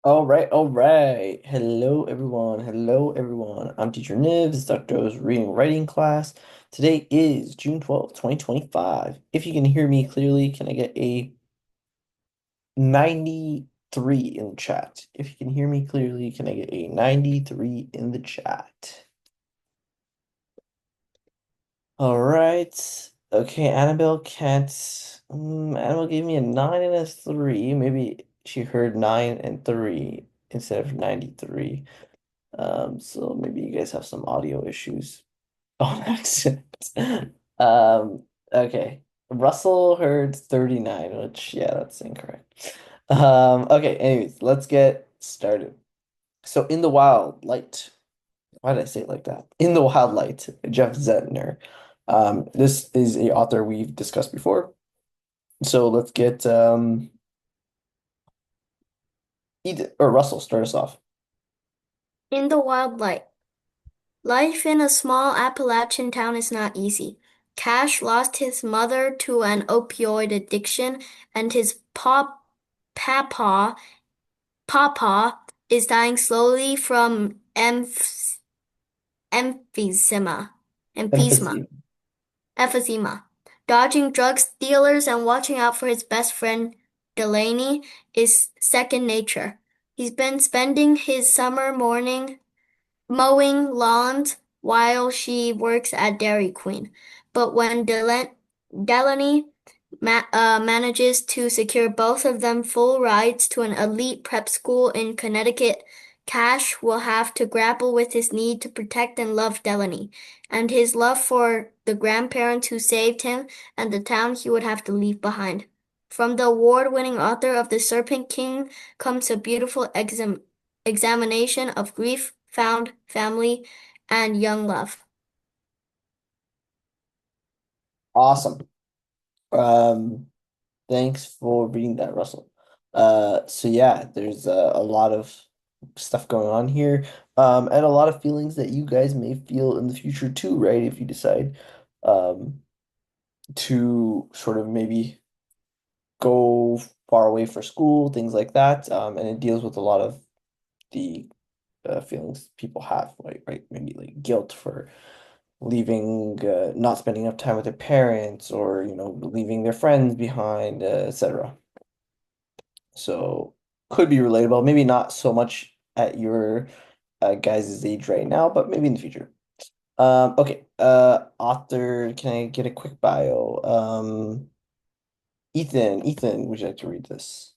All right, all right. Hello, everyone. Hello, everyone. I'm Teacher Nivs, Dr. O's reading writing class. Today is June 12th, 2025. If you can hear me clearly, can I get a 93 in the chat? If you can hear me clearly, can I get a 93 in the chat? All right. Okay, Annabelle can't. Annabelle gave me a 9 and a 3. Maybe she heard 9 and 3 instead of 93. So maybe you guys have some audio issues on accident. Okay. Russell heard 39, which yeah, that's incorrect. Okay, anyways, let's get started. So in the wild light, why did I say it like that? In the wild light, Jeff Zentner. This is a author we've discussed before. So let's get Edith or Russell start us off. In the wild light. Life in a small Appalachian town is not easy. Cash lost his mother to an opioid addiction, and his papa, papa is dying slowly from emphysema. Emphysema. Empathy. Emphysema. Dodging drug dealers and watching out for his best friend Delaney is second nature. He's been spending his summer morning mowing lawns while she works at Dairy Queen. But when Delaney manages to secure both of them full rides to an elite prep school in Connecticut, Cash will have to grapple with his need to protect and love Delaney, and his love for the grandparents who saved him and the town he would have to leave behind. From the award-winning author of The Serpent King comes a beautiful examination of grief, found family, and young love. Awesome. Um, Thanks for reading that, Russell. So yeah, there's a lot of stuff going on here, and a lot of feelings that you guys may feel in the future too, right? If you decide, um, to sort of maybe go far away for school, things like that, and it deals with a lot of the feelings people have, right? Maybe like guilt for leaving, not spending enough time with their parents, or leaving their friends behind, etc. So could be relatable. Maybe not so much at your guys' age right now, but maybe in the future. Okay. Author, can I get a quick bio? Ethan, would you like to read this?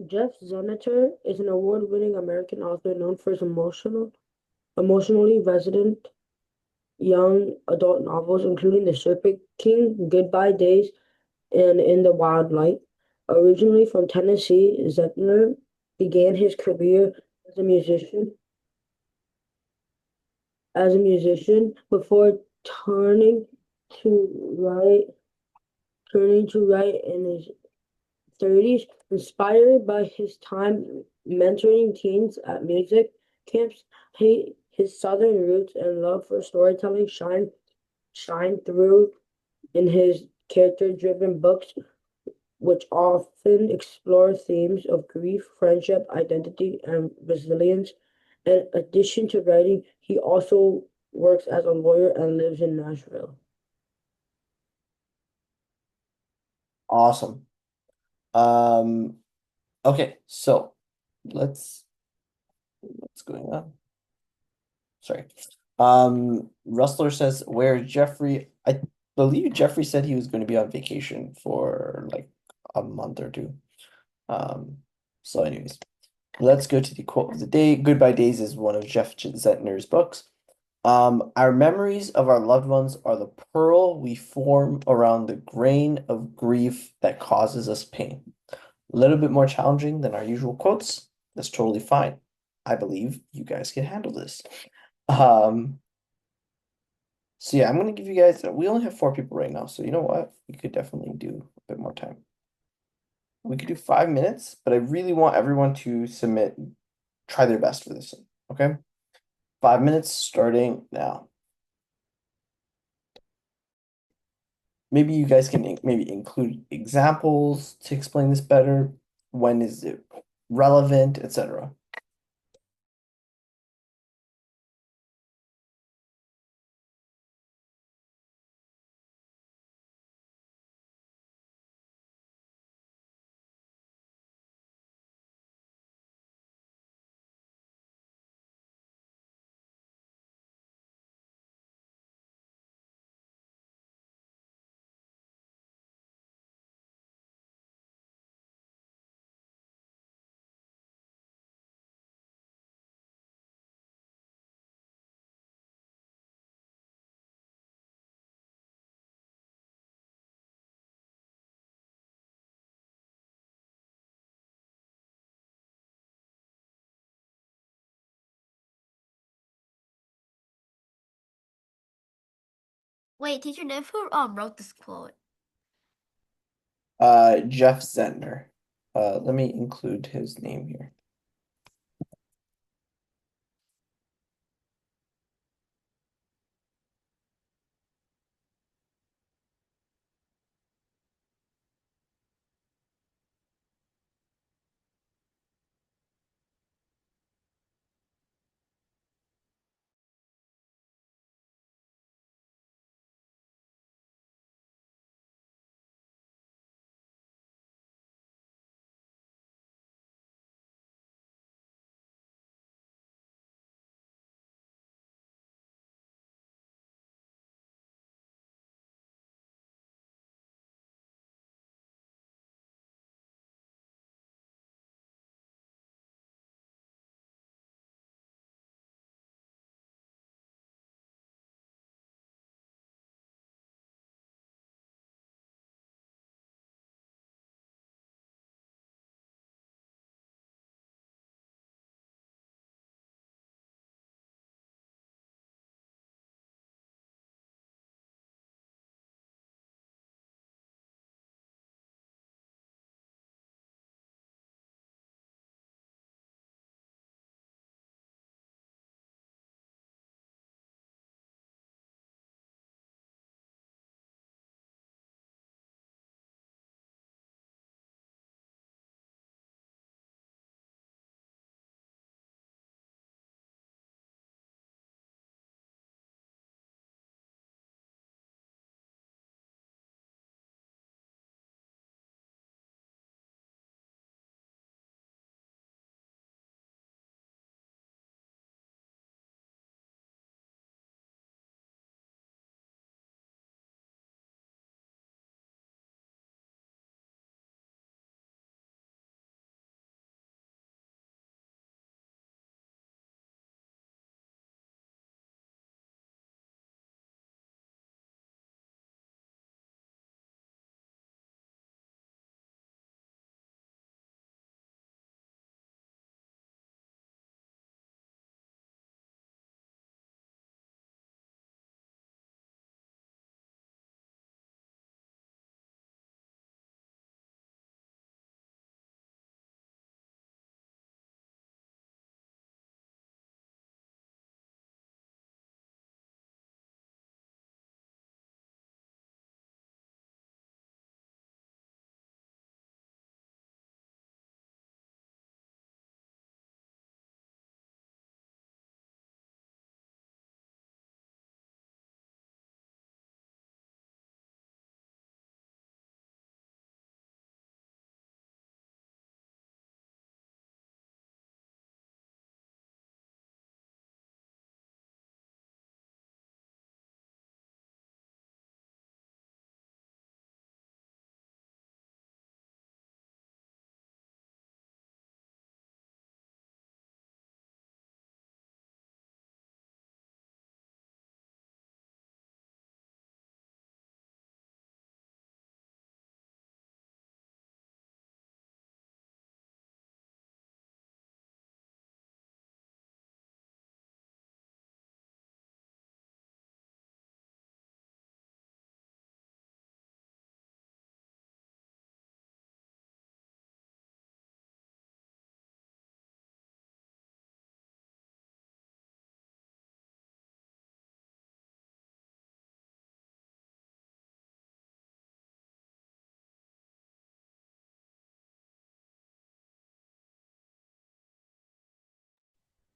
Jeff Zemeter is an award-winning American author known for his emotionally resonant young adult novels, including The Serpent King, Goodbye Days, and In the Wild Light. Originally from Tennessee, Zettner began his career as a musician before to write turning to write in his 30s. Inspired by his time mentoring teens at music camps, his southern roots and love for storytelling shine through in his character-driven books, which often explore themes of grief, friendship, identity, and resilience. In addition to writing, he also works as a lawyer and lives in Nashville. Awesome. Um, okay, so let's what's going on? Sorry. Rustler says, where Jeffrey, I believe Jeffrey said he was going to be on vacation for like a month or two. Um, so anyways, let's go to the quote of the day. Goodbye Days is one of Jeff Zentner's books. Our memories of our loved ones are the pearl we form around the grain of grief that causes us pain. A little bit more challenging than our usual quotes. That's totally fine. I believe you guys can handle this. Um, so yeah, I'm gonna give you guys, we only have 4 people right now, so you know what? We could definitely do a bit more time. We could do 5 minutes, but I really want everyone to try their best for this one, okay? 5 minutes starting now. Maybe you guys can maybe include examples to explain this better. When is it relevant, etc. Wait, teacher Nev, who wrote this quote? Jeff Zentner. Let me include his name here.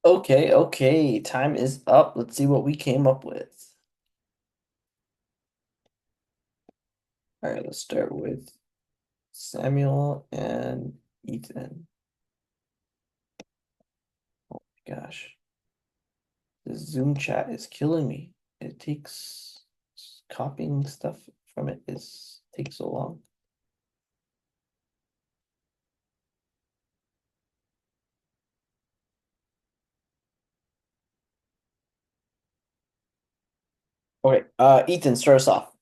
Okay. Time is up. Let's see what we came up with. All right, let's start with Samuel and Ethan. Oh my gosh. The Zoom chat is killing me. It takes copying stuff from it is takes so long. Okay, Ethan, start us off.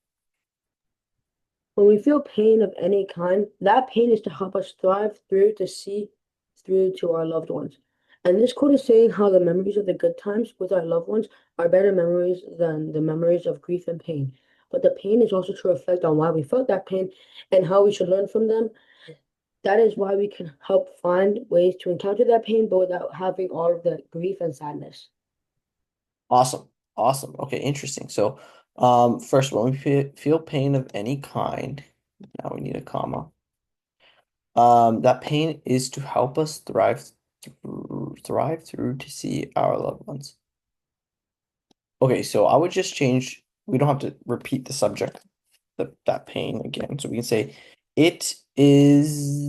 When we feel pain of any kind, that pain is to help us thrive through to see through to our loved ones. And this quote is saying how the memories of the good times with our loved ones are better memories than the memories of grief and pain. But the pain is also to reflect on why we felt that pain and how we should learn from them. That is why we can help find ways to encounter that pain, but without having all of the grief and sadness. Awesome. Awesome. Okay, interesting. So, first, when we feel pain of any kind, now we need a comma. That pain is to help us thrive through to see our loved ones. Okay, so I would just change, we don't have to repeat the subject, that pain again. So we can say it is,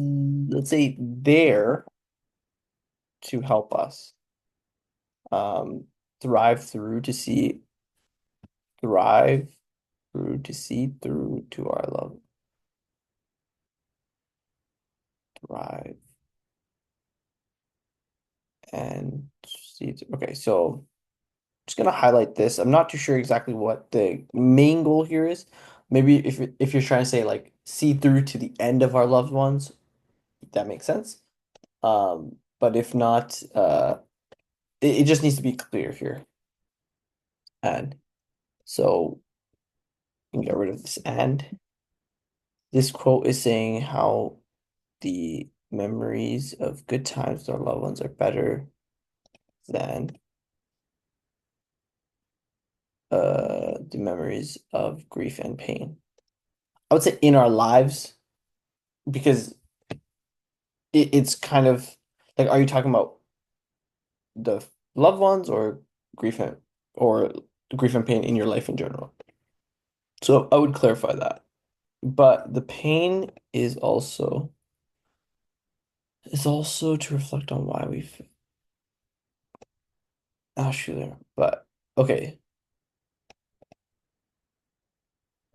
let's say, there to help us um thrive through to see thrive through to see through to our love. Thrive and see. Okay, so just gonna highlight this. I'm not too sure exactly what the main goal here is. Maybe if you're trying to say like see through to the end of our loved ones, that makes sense. But if not, it just needs to be clear here. And so you can get rid of this and. This quote is saying how the memories of good times with our loved ones are better than the memories of grief and pain. I would say in our lives because it's kind of like, are you talking about the loved ones or grief and or grief and pain in your life in general? So I would clarify that. But the pain is also to reflect on why we've asked you there. But okay.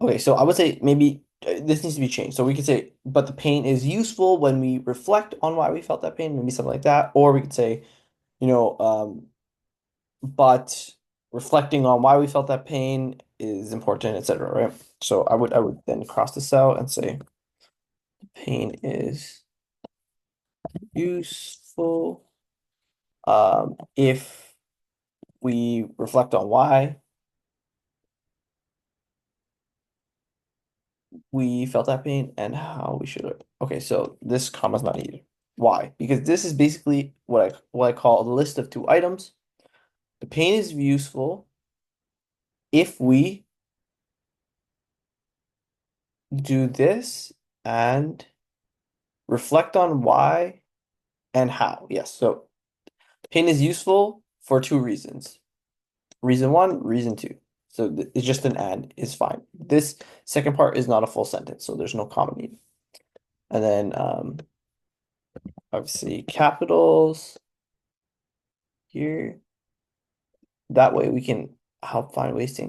Okay, so I would say maybe this needs to be changed. So we could say, but the pain is useful when we reflect on why we felt that pain, maybe something like that. Or we could say, you know, but reflecting on why we felt that pain is important, etc. Right? So I would then cross this out and say pain is useful if we reflect on why we felt that pain and how we should. Okay, so this comma is not needed. Why? Because this is basically what I call a list of two items. The pain is useful if we do this and reflect on why and how. Yes, so pain is useful for two reasons. Reason one, reason two. So it's just an and is fine. This second part is not a full sentence, so there's no comma needed. And then obviously capitals here. That way we can help find ways to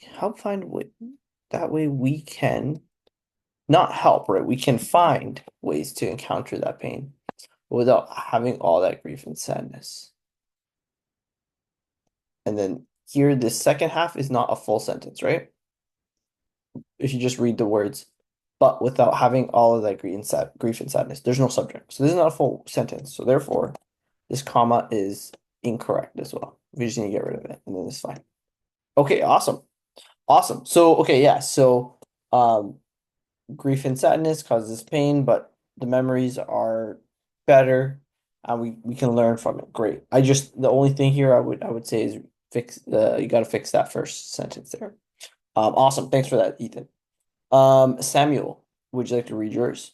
help find way, that way we can not help, right? We can find ways to encounter that pain without having all that grief and sadness. And then here, this second half is not a full sentence, right? If you just read the words, but without having all of that grief and sadness, there's no subject. So this is not a full sentence. So therefore, this comma is incorrect as well. We just need to get rid of it, and then it's fine. Okay, awesome. Awesome. So, okay, yeah. So, grief and sadness causes pain, but the memories are better, and we can learn from it. Great. The only thing here I would say is fix you got to fix that first sentence there. Awesome. Thanks for that, Ethan. Samuel, would you like to read yours?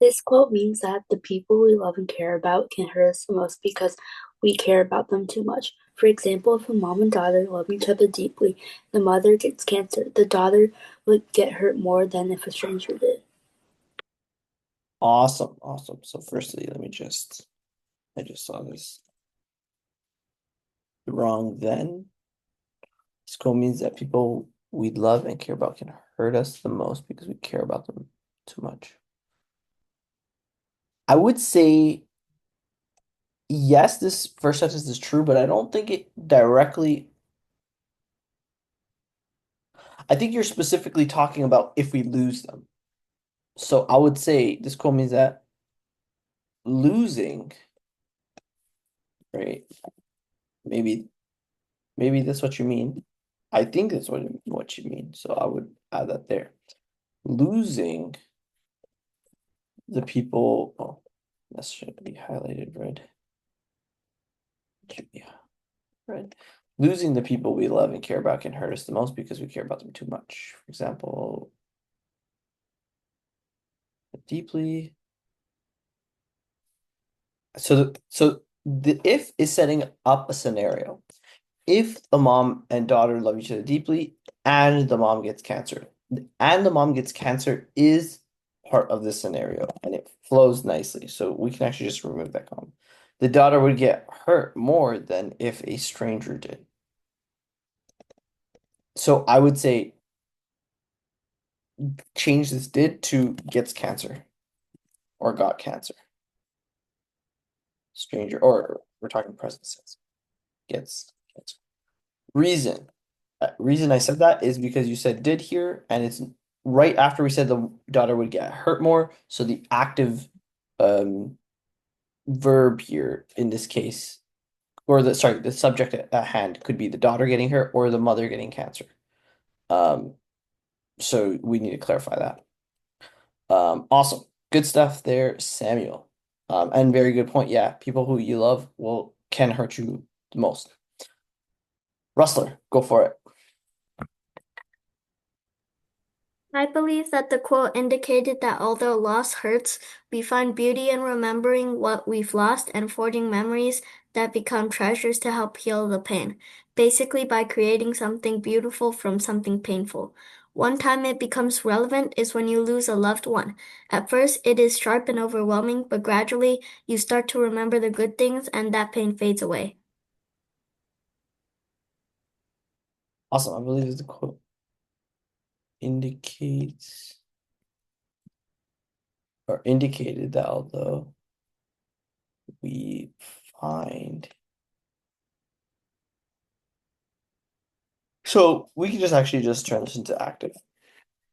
This quote means that the people we love and care about can hurt us the most because we care about them too much. For example, if a mom and daughter love each other deeply, the mother gets cancer, the daughter would get hurt more than if a stranger did. Awesome, awesome. So firstly, I just saw this wrong then. This quote means that people we love and care about can hurt us the most because we care about them too much. I would say yes, this first sentence is true, but I don't think it directly. I think you're specifically talking about if we lose them. So I would say this quote means that losing, right? Maybe that's what you mean. I think that's what you mean. So I would add that there. Losing the people, oh, that should be highlighted red. Should be red. Losing the people we love and care about can hurt us the most because we care about them too much. For example, deeply. So the if is setting up a scenario. If the mom and daughter love each other deeply and the mom gets cancer, and the mom gets cancer is part of this scenario and it flows nicely. So we can actually just remove that comma. The daughter would get hurt more than if a stranger did. So I would say change this did to gets cancer or got cancer. Stranger, or we're talking present sense. Gets cancer. Reason I said that is because you said did here, and it's right after we said the daughter would get hurt more. So the active verb here in this case, or the subject at hand could be the daughter getting hurt or the mother getting cancer. So we need to clarify that. Awesome. Good stuff there, Samuel. And very good point. Yeah, people who you love can hurt you the most. Rustler, go for it. I believe that the quote indicated that although loss hurts, we find beauty in remembering what we've lost and forging memories that become treasures to help heal the pain, basically by creating something beautiful from something painful. One time it becomes relevant is when you lose a loved one. At first, it is sharp and overwhelming, but gradually you start to remember the good things and that pain fades away. Awesome. I believe the quote indicates or indicated that although we find. So we can just actually just turn this into active.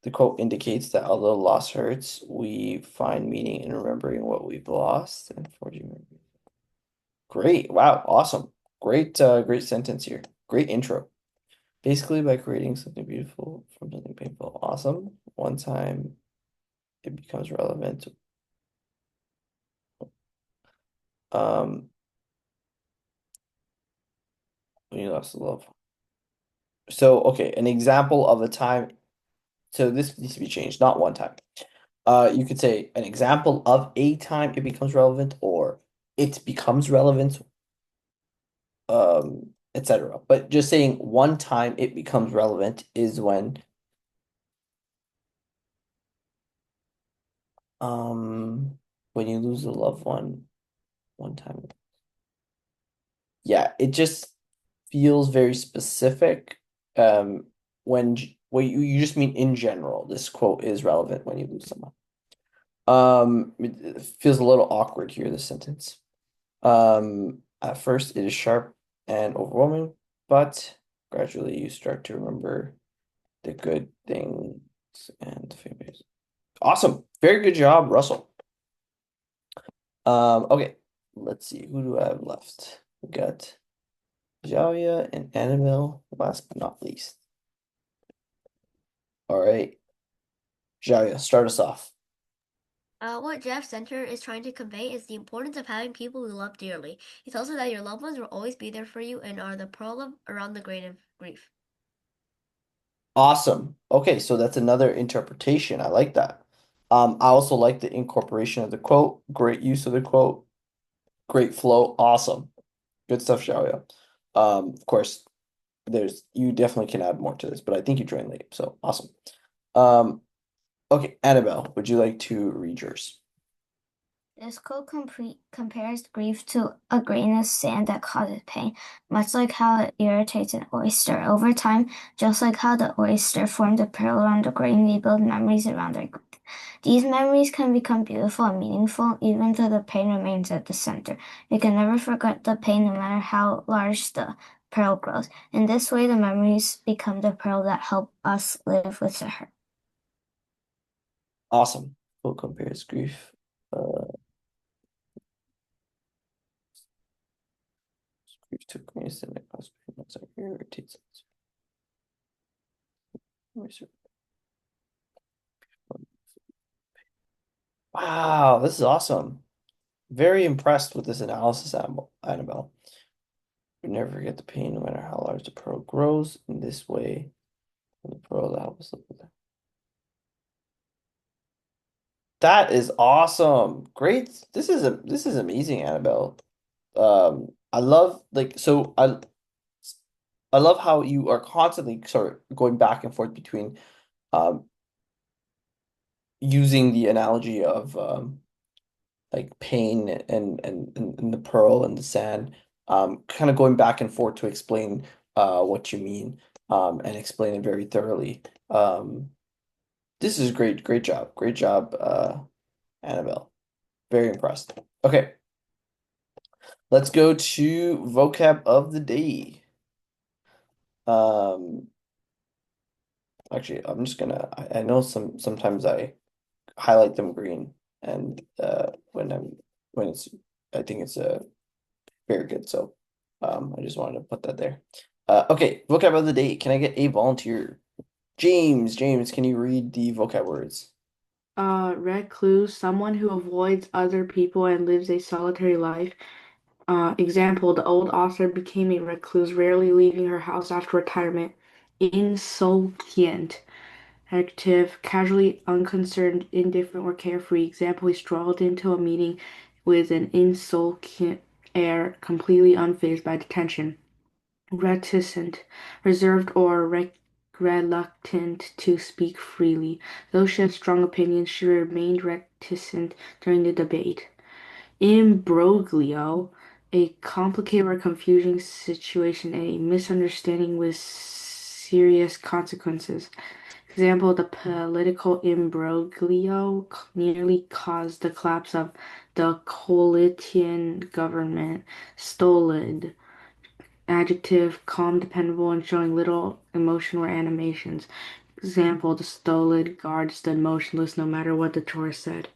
The quote indicates that although loss hurts, we find meaning in remembering what we've lost and forging memories. Great. Wow. Awesome. Great sentence here. Great intro. Basically, by creating something beautiful from something painful. Awesome. One time it becomes relevant. When you lost the love. So, okay, an example of a time. So this needs to be changed, not one time. You could say an example of a time it becomes relevant, or it becomes relevant, etc. But just saying one time it becomes relevant is when you lose a loved one time. Yeah, it just feels very specific. When you just mean in general, this quote is relevant when you lose someone. It feels a little awkward here, this sentence. At first it is sharp and overwhelming, but gradually you start to remember the good things and the favors. Awesome. Very good job, Russell. Okay, let's see. Who do I have left? We got Jalia and Annabelle, last but not least. All right. Jalia, start us off. What Jeff Center is trying to convey is the importance of having people you love dearly. He tells us that your loved ones will always be there for you and are the pearl around the grain of grief. Awesome. Okay, so that's another interpretation. I like that. I also like the incorporation of the quote. Great use of the quote. Great flow. Awesome. Good stuff, Xiaoya. Of course, you definitely can add more to this, but I think you joined late, so awesome. Okay, Annabelle, would you like to read yours? This quote compares grief to a grain of sand that causes pain, much like how it irritates an oyster. Over time, just like how the oyster formed a pearl around the grain, we build memories around our grief. These memories can become beautiful and meaningful, even though the pain remains at the center. We can never forget the pain, no matter how large the pearl grows. In this way, the memories become the pearl that help us live with the hurt. Awesome. Quote compares grief. Grief to grain of sand that causes pain, much like irritates oyster. Wow, this is awesome. Very impressed with this analysis, Annabelle. You never forget the pain, no matter how large the pearl grows. In this way, the pearl that helps us live with it. That is awesome. Great. This is amazing, Annabelle. I love I love how you are constantly sort of going back and forth between um using the analogy of like pain and the pearl and the sand, kind of going back and forth to explain what you mean, and explain it very thoroughly. This is great, great job, Annabelle. Very impressed. Okay, let's go to vocab of the day. Um, Actually, I'm just gonna. I know sometimes I highlight them green, and when it's I think it's very good. So, I just wanted to put that there. Okay, vocab of the day. Can I get a volunteer? James, can you read the vocab words? Recluse, someone who avoids other people and lives a solitary life. Example, the old author became a recluse, rarely leaving her house after retirement. Insouciant, adjective, casually unconcerned, indifferent, or carefree. Example, he strolled into a meeting with an insouciant air, completely unfazed by detention. Reticent, reserved or reluctant to speak freely. Though she had strong opinions, she remained reticent during the debate. Imbroglio, a complicated or confusing situation, a misunderstanding with serious consequences. Example, the political imbroglio nearly caused the collapse of the coalition government. Stolid, adjective, calm, dependable, and showing little emotion or animations. Example, the stolid guard stood motionless no matter what the tourist said.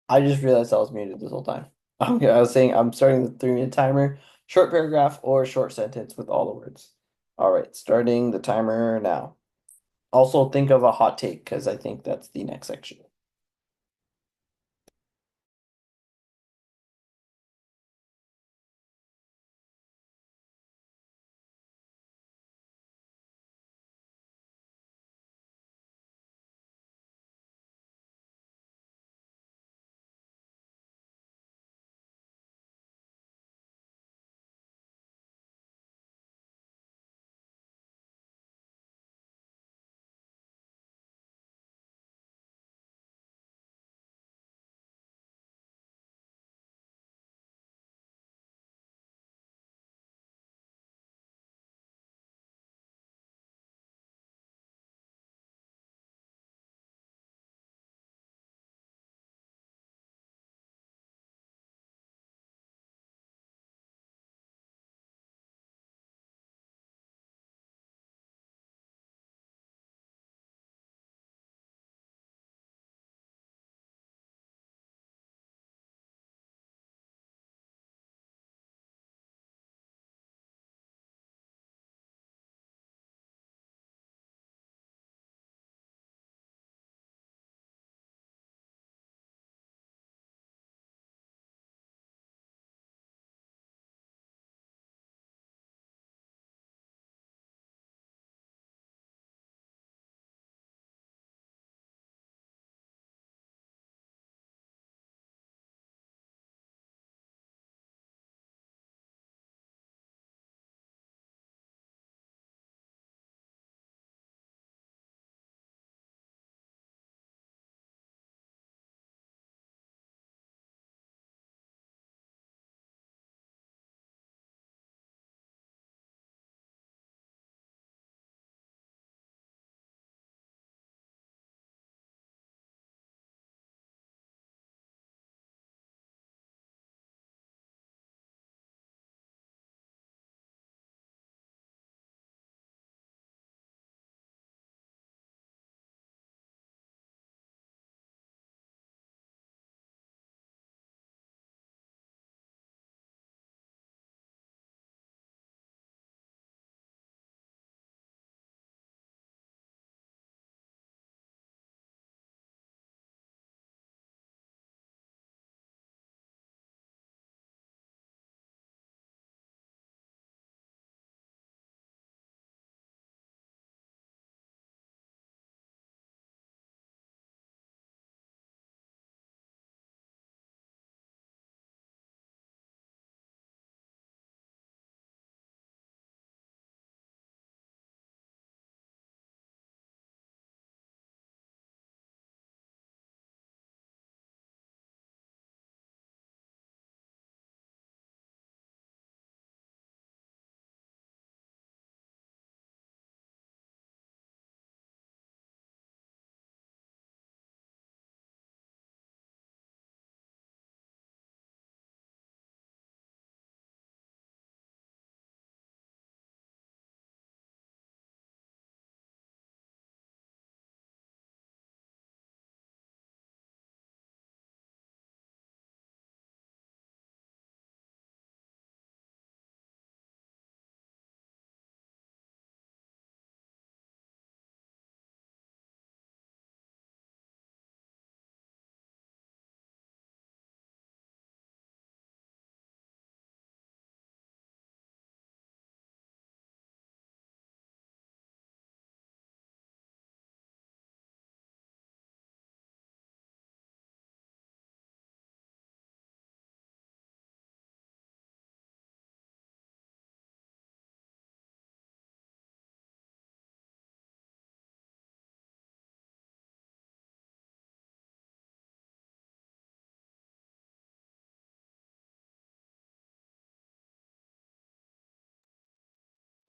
I just realized I was muted this whole time. Okay, I was saying I'm starting the 3-minute timer. Short paragraph or short sentence with all the words. All right, starting the timer now. Also think of a hot take because I think that's the next section.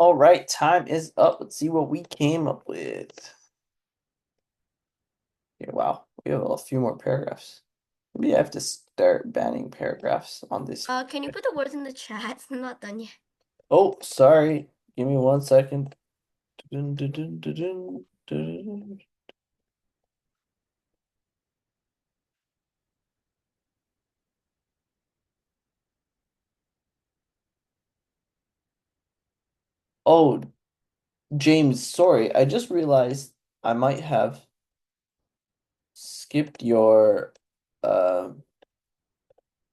All right, time is up. Let's see what we came up with. Okay, wow, we have a few more paragraphs. Maybe I have to start banning paragraphs on this. Can you put the words in the chat? I'm not done yet. Oh, sorry. Give me 1 second. Dun, dun, dun, dun, dun, dun. Oh, James, sorry. I just realized I might have skipped your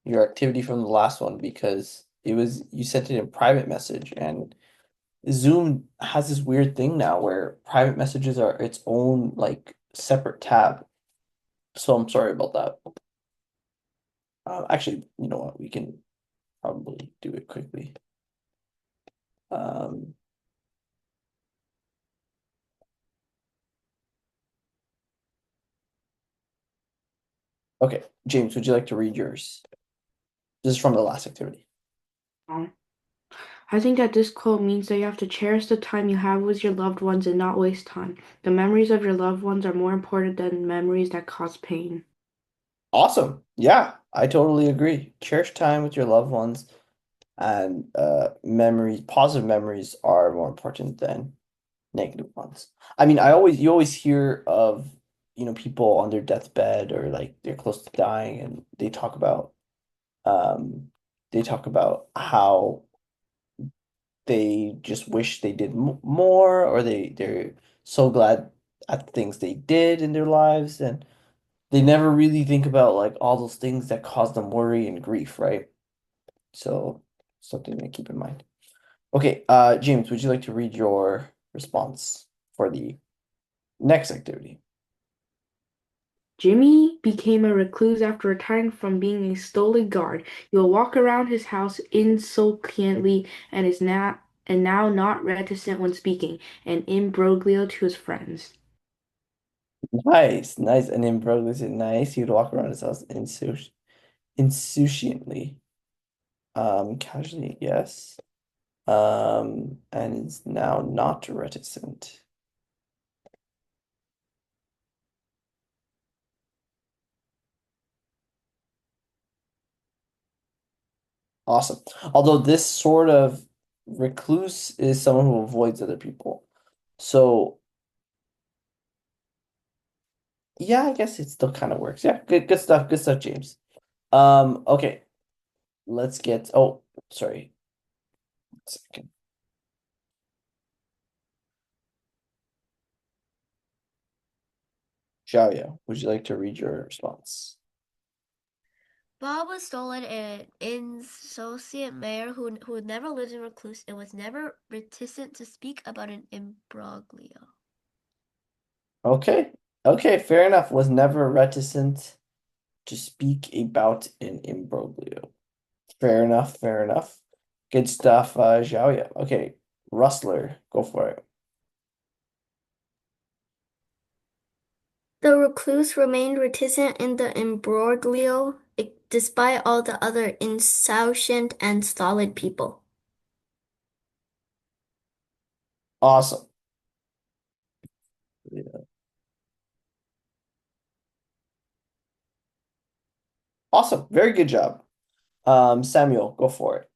activity from the last one because you sent it in private message, and Zoom has this weird thing now where private messages are its own like separate tab. So I'm sorry about that. Actually, you know what? We can probably do it quickly. Um, okay, James, would you like to read yours? This is from the last activity. I think that this quote means that you have to cherish the time you have with your loved ones and not waste time. The memories of your loved ones are more important than memories that cause pain. Awesome. Yeah, I totally agree. Cherish time with your loved ones, and positive memories are more important than negative ones. I mean, you always hear of, people on their deathbed or like they're close to dying, and um they talk about how they just wish they did more, or they're so glad at the things they did in their lives, and they never really think about like all those things that cause them worry and grief, right? So something to keep in mind. Okay, James, would you like to read your response for the next activity? Jimmy became a recluse after retiring from being a stolen guard. He will walk around his house insultantly and now not reticent when speaking, an imbroglio to his friends. Nice, nice. And in Brooklyn, is it nice? He'd walk around his house insouciantly. Casually, yes. And is now not reticent. Awesome. Although this sort of recluse is someone who avoids other people. So yeah, I guess it still kind of works. Yeah, good stuff, James. Okay. Let's get, oh, sorry. 1 second. Xiaoya, would you like to read your response? Bob was stolen an insouciant mayor who never lived in recluse and was never reticent to speak about an imbroglio. Okay. Okay, fair enough. Was never reticent to speak about an imbroglio. Fair enough, fair enough. Good stuff, Xiaoya. Okay, Rustler, go for it. The recluse remained reticent in the imbroglio, despite all the other insouciant and stolid people. Awesome. Yeah. Awesome. Very good job. Samuel, go for it.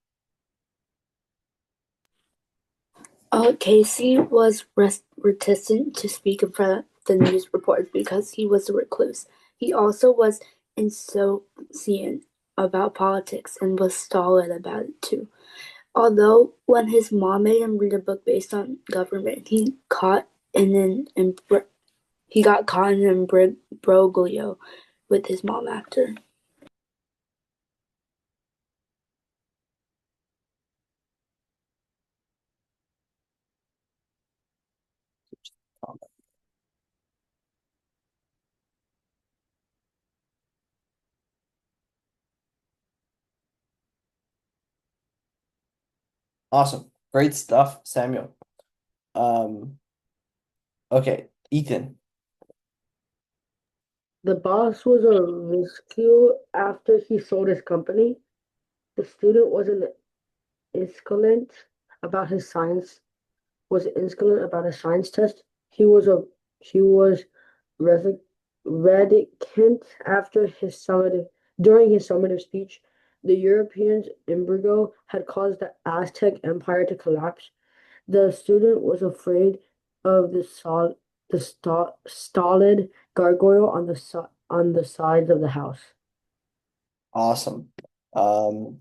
Casey was reticent to speak in front of the news reporters because he was a recluse. He also was insouciant about politics and was stolid about it too. Although when his mom made him read a book based on government, he got caught in an imbroglio with his mom after. Awesome. Great stuff, Samuel. Okay, Ethan. The boss was a rescue after he sold his company. The student was an insolent about his science was insolent about a science test. She was reticent during his summative speech. The Europeans' embargo had caused the Aztec Empire to collapse. The student was afraid of the stolid gargoyle on the sides of the house. Awesome.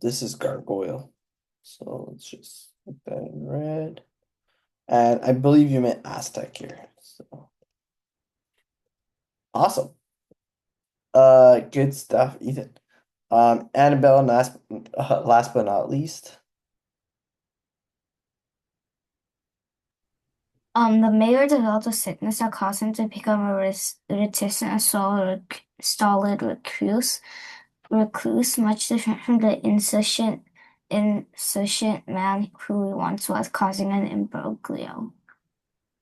This is gargoyle. So let's just put that in red. And I believe you meant Aztec here. So awesome. Good stuff, Ethan. Annabelle, and last but not least. The mayor developed a sickness that caused him to become a reticent and stolid recluse, much different from the insouciant man who he once was, causing an imbroglio.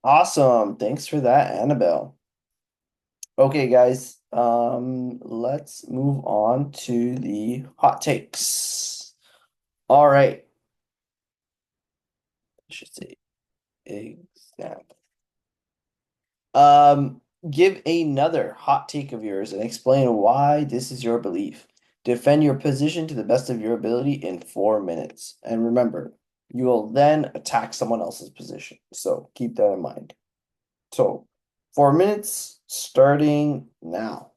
Awesome. Thanks for that, Annabelle. Okay, guys. Let's move on to the hot takes. All right. I should say example. Give another hot take of yours and explain why this is your belief. Defend your position to the best of your ability in 4 minutes. And remember, you will then attack someone else's position. So keep that in mind. So 4 minutes starting now.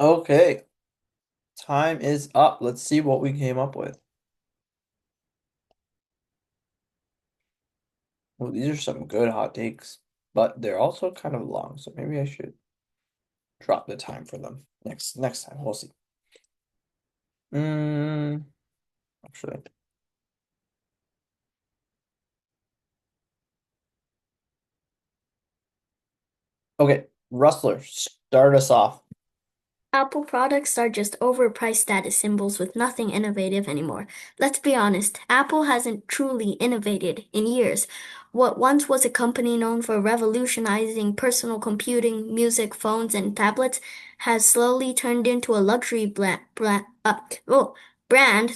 Okay. Time is up. Let's see what we came up with. Well, these are some good hot takes, but they're also kind of long, so maybe I should drop the time for them. Next time, we'll see. Actually. Okay, Rustler, start us off. Apple products are just overpriced status symbols with nothing innovative anymore. Let's be honest, Apple hasn't truly innovated in years. What once was a company known for revolutionizing personal computing, music, phones, and tablets has slowly turned into a luxury brand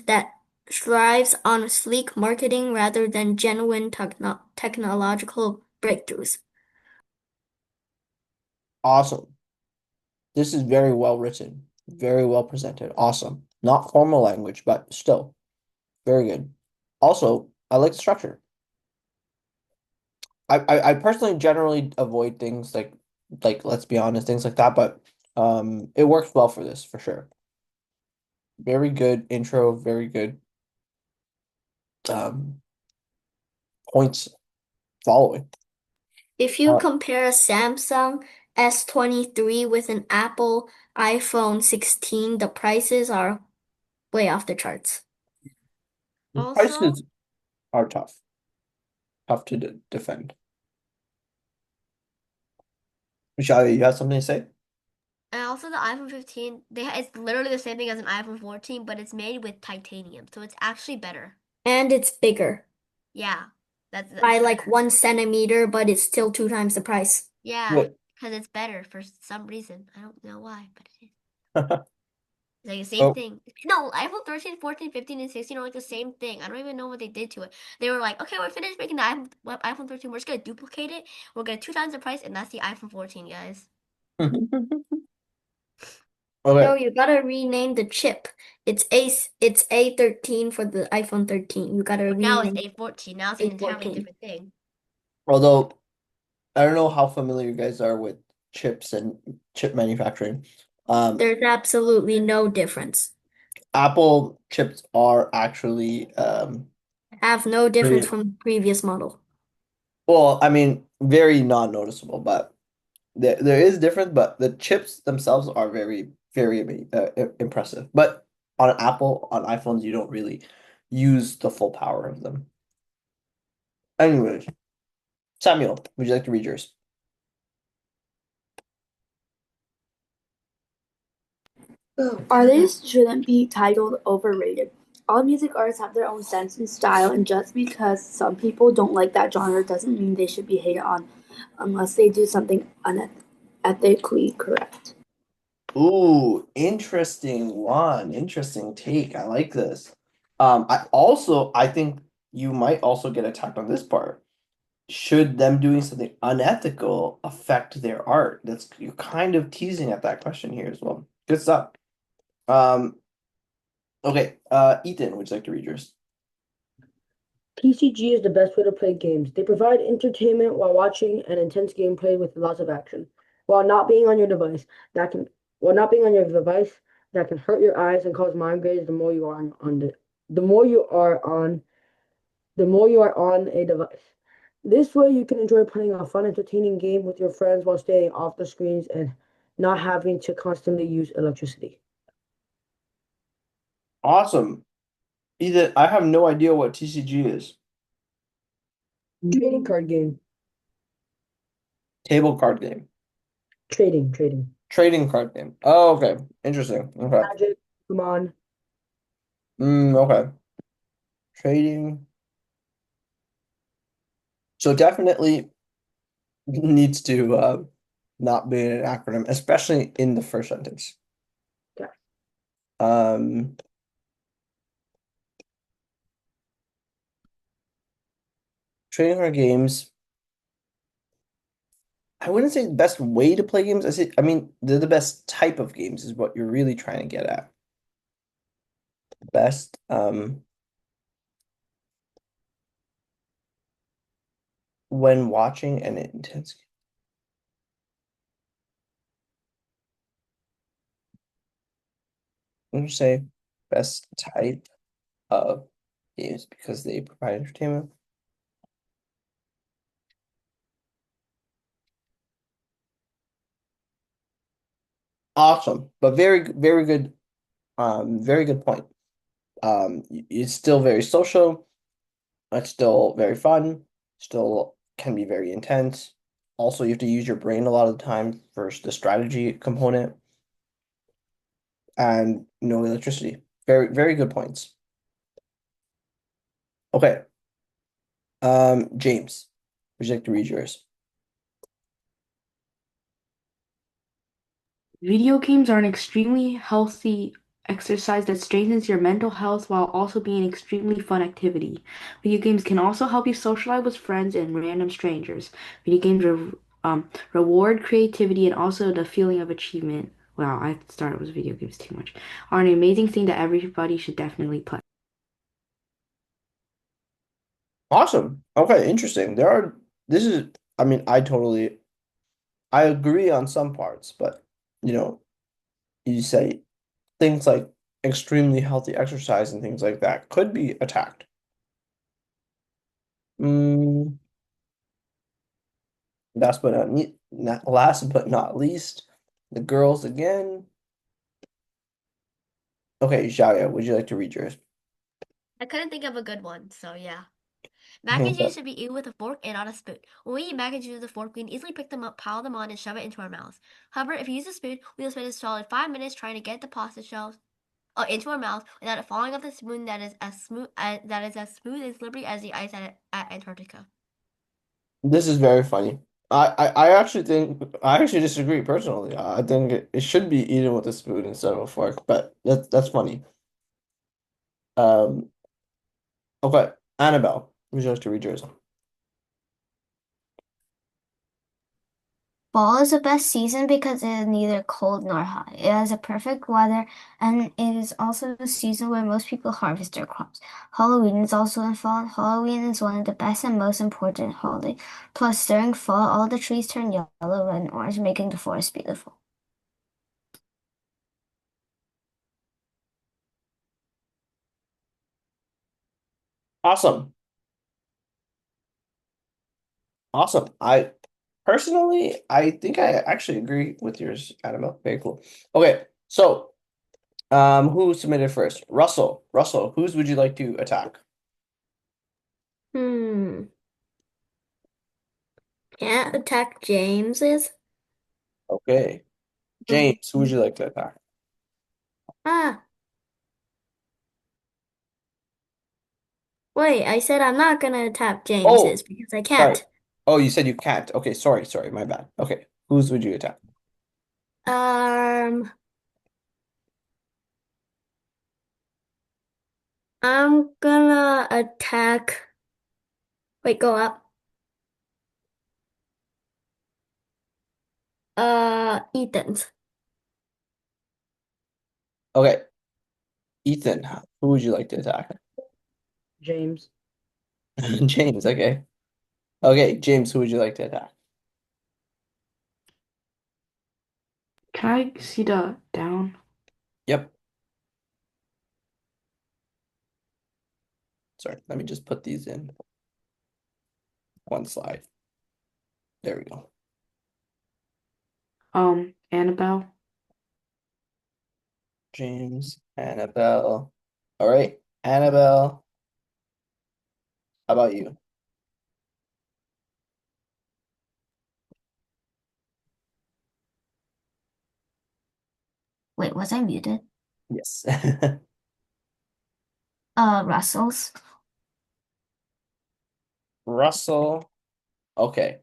that thrives on sleek marketing rather than genuine technological breakthroughs. Awesome. This is very well written, very well presented. Awesome. Not formal language, but still very good. Also, I like the structure. I personally generally avoid things like let's be honest, things like that, but it works well for this for sure. Very good intro, very good um points following. If you compare a Samsung S23 with an Apple iPhone 16, the prices are way off the charts. Also, Prices are tough to defend. Michelle, you have something to say? and also the iPhone 15, it's literally the same thing as an iPhone 14, but it's made with titanium, so it's actually better. And it's bigger Yeah, by like 1 centimeter, but it's still 2 times the price. yeah, Wait. because it's better for some reason. I don't know why, but it is. It's like the same Oh. thing. No, iPhone 13, 14, 15, and 16 are like the same thing. I don't even know what they did to it. They were like, okay, we're finished making the iPhone 13. We're just going to duplicate it. We're going to 2 times the price, and that's the iPhone 14, guys. So Okay. you gotta rename the chip. It's A13 for the iPhone 13. You gotta But now it's rename A14. Now it's an entirely A14. different thing. Although I don't know how familiar you guys are with chips and chip manufacturing. There's absolutely no difference. Apple chips are actually Have no difference pretty, from the previous model. well, I mean, very non-noticeable, but there is difference, but the chips themselves are very impressive. But on Apple, on iPhones, you don't really use the full power of them. Anyways, Samuel, would you like to read yours? Artists shouldn't be titled overrated. All music artists have their own sense and style, and just because some people don't like that genre doesn't mean they should be hated on unless they do something unethically correct. Ooh, interesting one. Interesting take. I like this. I think you might also get attacked on this part. Should them doing something unethical affect their art? That's you're kind of teasing at that question here as well. Good stuff. Um, okay, Ethan, would you like to read yours? TCG is the best way to play games. They provide entertainment while watching and intense gameplay with lots of action. While not being on your device, that can while not being on your device, that can hurt your eyes and cause migraines the more you are on the more you are on a device. This way you can enjoy playing a fun, entertaining game with your friends while staying off the screens and not having to constantly use electricity. Awesome. Ethan, I have no idea what TCG is. Trading card game. Table card game. Trading. Trading card game. Oh, okay. Interesting. Okay. Magic, come on. Okay. Trading. So definitely needs to not be an acronym, especially in the first sentence. Okay. Trading card games. I wouldn't say the best way to play games. I mean, they're the best type of games is what you're really trying to get at. Best, when watching an intense. I'm gonna say best type of games because they provide entertainment. Awesome, but very good, very good point. It's still very social. It's still very fun. Still can be very intense. Also, you have to use your brain a lot of the time for the strategy component and no electricity. Very good points. Okay. James, would you like to read yours? Video games are an extremely healthy exercise that strengthens your mental health while also being an extremely fun activity. Video games can also help you socialize with friends and random strangers. Video games reward creativity and also the feeling of achievement. Wow, I started with video games too much. Are an amazing thing that everybody should definitely play. Awesome. Okay, interesting. I mean, I agree on some parts, but you know, you say things like extremely healthy exercise and things like that could be attacked. Mm, last but not least, the girls again. Okay, Xiaoya, would you like to read yours? I couldn't think of a good one, so yeah. Mac and cheese should be eaten with a fork and not a spoon. When we eat mac and cheese with a fork, we can easily pick them up, pile them on, and shove it into our mouths. However, if you use a spoon, we will spend a solid 5 minutes trying to get the pasta shells into our mouth without it falling off the spoon that is as smooth and slippery as the ice at Antarctica. This is very funny. I actually disagree personally. I think it should be eaten with a spoon instead of a fork, but that's funny. Um, okay, Annabelle, would you like to read yours? Fall is the best season because it is neither cold nor hot. It has a perfect weather, and it is also the season where most people harvest their crops. Halloween is also in fall. Halloween is one of the best and most important holidays. Plus, during fall, all the trees turn yellow, red, and orange, making the forest beautiful. Awesome. Awesome. I think I actually agree with yours, Annabelle. Very cool. Okay, so who submitted first? Russell. Russell, whose would you like to attack? Hmm. Can't attack James's. Okay. James, who would you like to attack? Ah, wait, I said I'm not gonna attack Oh, James's because I sorry. can't. Oh, you said you can't. Okay, sorry, my bad. Okay, whose would you attack? Um, I'm gonna attack. Wait, go up. Ethan's. Okay, Ethan, who would you like to attack? James. James, okay. Okay, James, who would you like to attack? Can I see the down? Yep. Sorry, let me just put these in one slide. There we go. Annabelle. James, Annabelle. All right, Annabelle, how about you? Wait, was I muted? Yes. Russell's. Russell. Okay.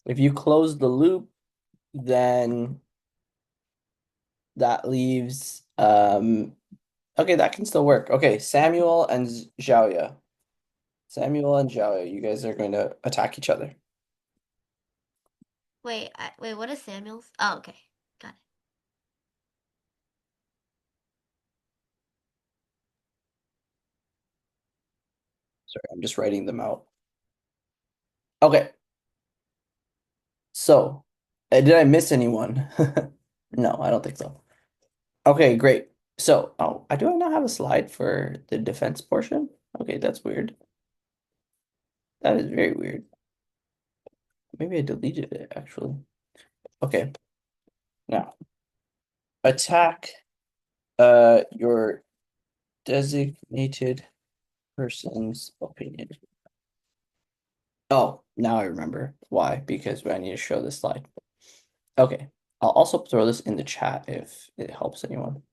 If you close the loop, then that leaves okay, that can still work. Okay, Samuel and Zhaoya. Samuel and Zhaoya, you guys are going to attack each other. Wait, what is Samuel's? Oh, okay. Got it. Sorry, I'm just writing them out. Okay. So, did I miss anyone? No, I don't think so. Okay, great. So, oh, do I not have a slide for the defense portion? Okay, that's weird. That is very weird. Maybe I deleted it, actually. Okay. Now, attack your designated person's opinion. Oh, now I remember why, because I need to show this slide. Okay, I'll also throw this in the chat if it helps anyone.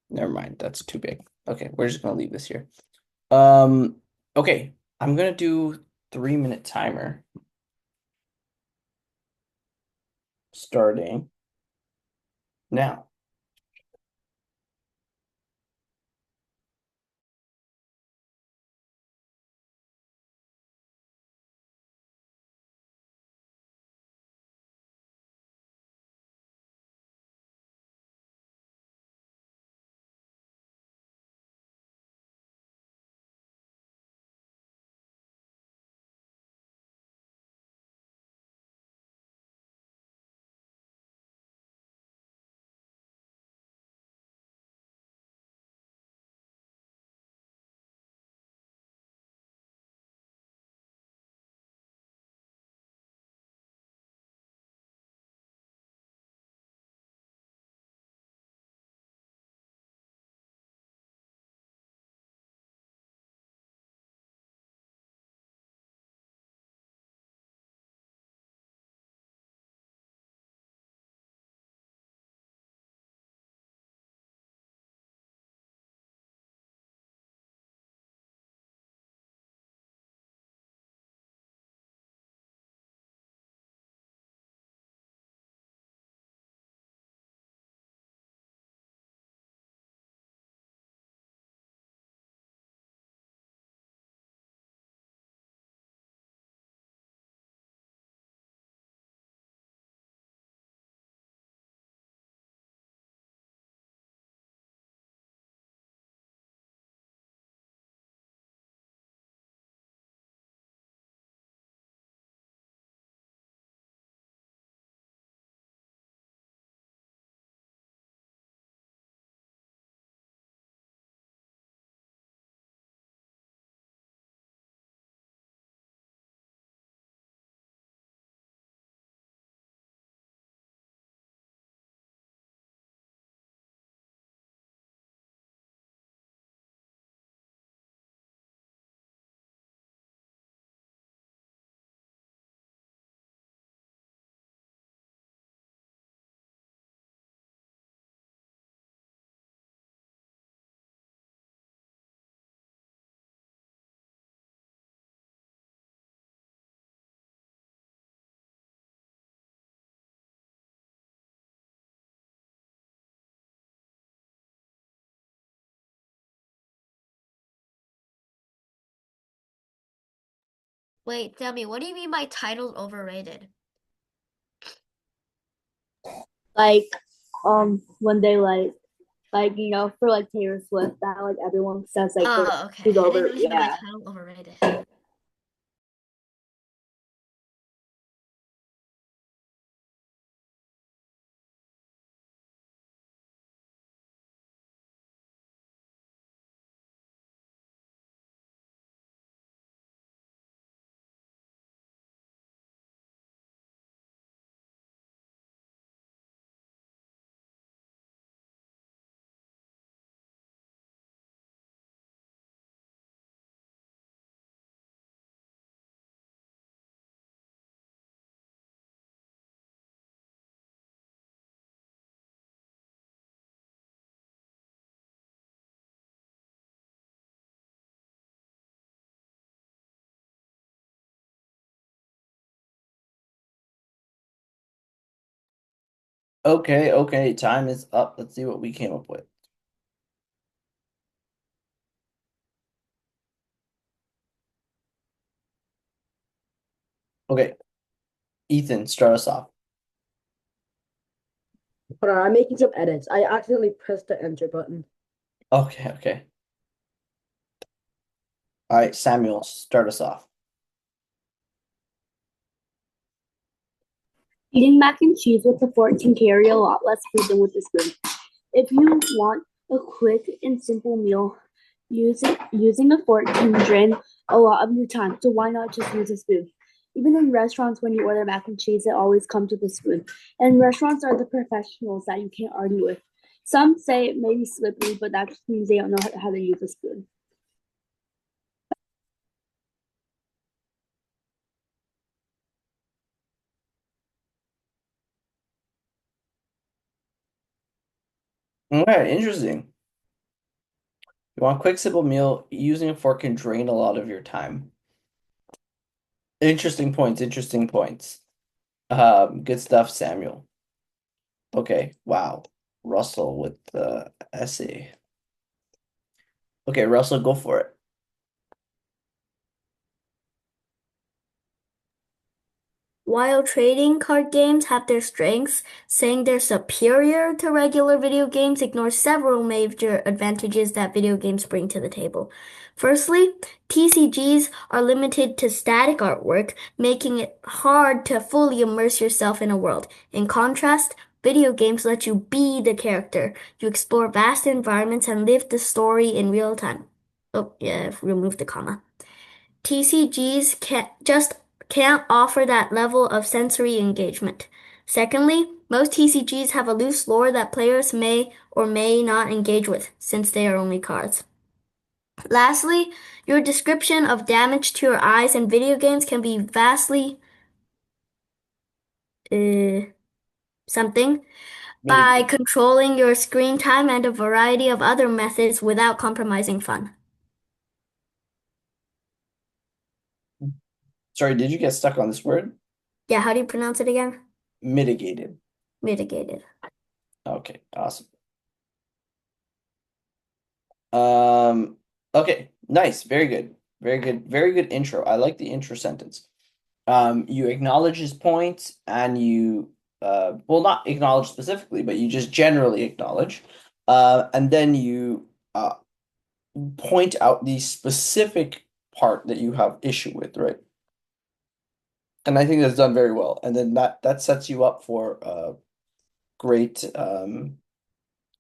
Never mind, that's too big. Okay, we're just gonna leave this here. Okay, I'm gonna do 3-minute timer. Starting now. Wait, tell me, what do you mean by titles overrated? Like, when they you know, for like Taylor Swift, that like everyone says like Oh, okay. she's I didn't over. know you meant like Yeah. title overrated. Okay, time is up. Let's see what we came up with. Okay, Ethan, start us off. Hold on, I'm making some edits. I accidentally pressed the enter button. Okay. All right, Samuel, start us off. Eating mac and cheese with a fork can carry a lot less food than with a spoon. If you want a quick and simple meal, using a fork can drain a lot of your time, so why not just use a spoon? Even in restaurants, when you order mac and cheese, it always comes with a spoon. And restaurants are the professionals that you can't argue with. Some say it may be slippery, but that just means they don't know how to use a spoon. Okay, interesting. You want a quick, simple meal, using a fork can drain a lot of your time. Interesting points, interesting points. Good stuff, Samuel. Okay, wow. Russell with the essay. Okay, Russell, go for it. While trading card games have their strengths, saying they're superior to regular video games ignores several major advantages that video games bring to the table. Firstly, TCGs are limited to static artwork, making it hard to fully immerse yourself in a world. In contrast, video games let you be the character. You explore vast environments and live the story in real time. Oh, yeah, remove the comma. TCGs can't offer that level of sensory engagement. Secondly, most TCGs have a loose lore that players may or may not engage with, since they are only cards. Lastly, your description of damage to your eyes in video games can be vastly something by Mitigated. controlling your screen time and a variety of other methods without compromising fun. Sorry, did you get stuck on this word? Yeah, how do you pronounce it again? Mitigated. Mitigated. Okay, awesome. Okay, nice, very good. Very good intro. I like the intro sentence. You acknowledge his points and you well, not acknowledge specifically, but you just generally acknowledge. And then you point out the specific part that you have issue with, right? And I think that's done very well. And then that sets you up for great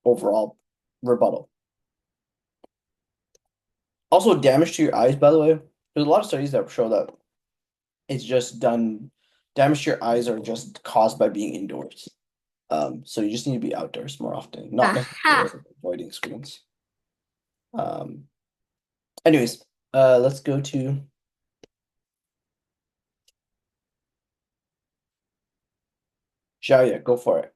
overall rebuttal. Also, damage to your eyes, by the way. There's a lot of studies that show that it's just done, damage to your eyes are just caused by being indoors. So you just need to be outdoors more often, not necessarily Aha! avoiding screens. Anyways, let's go to Xiaoya, go for it.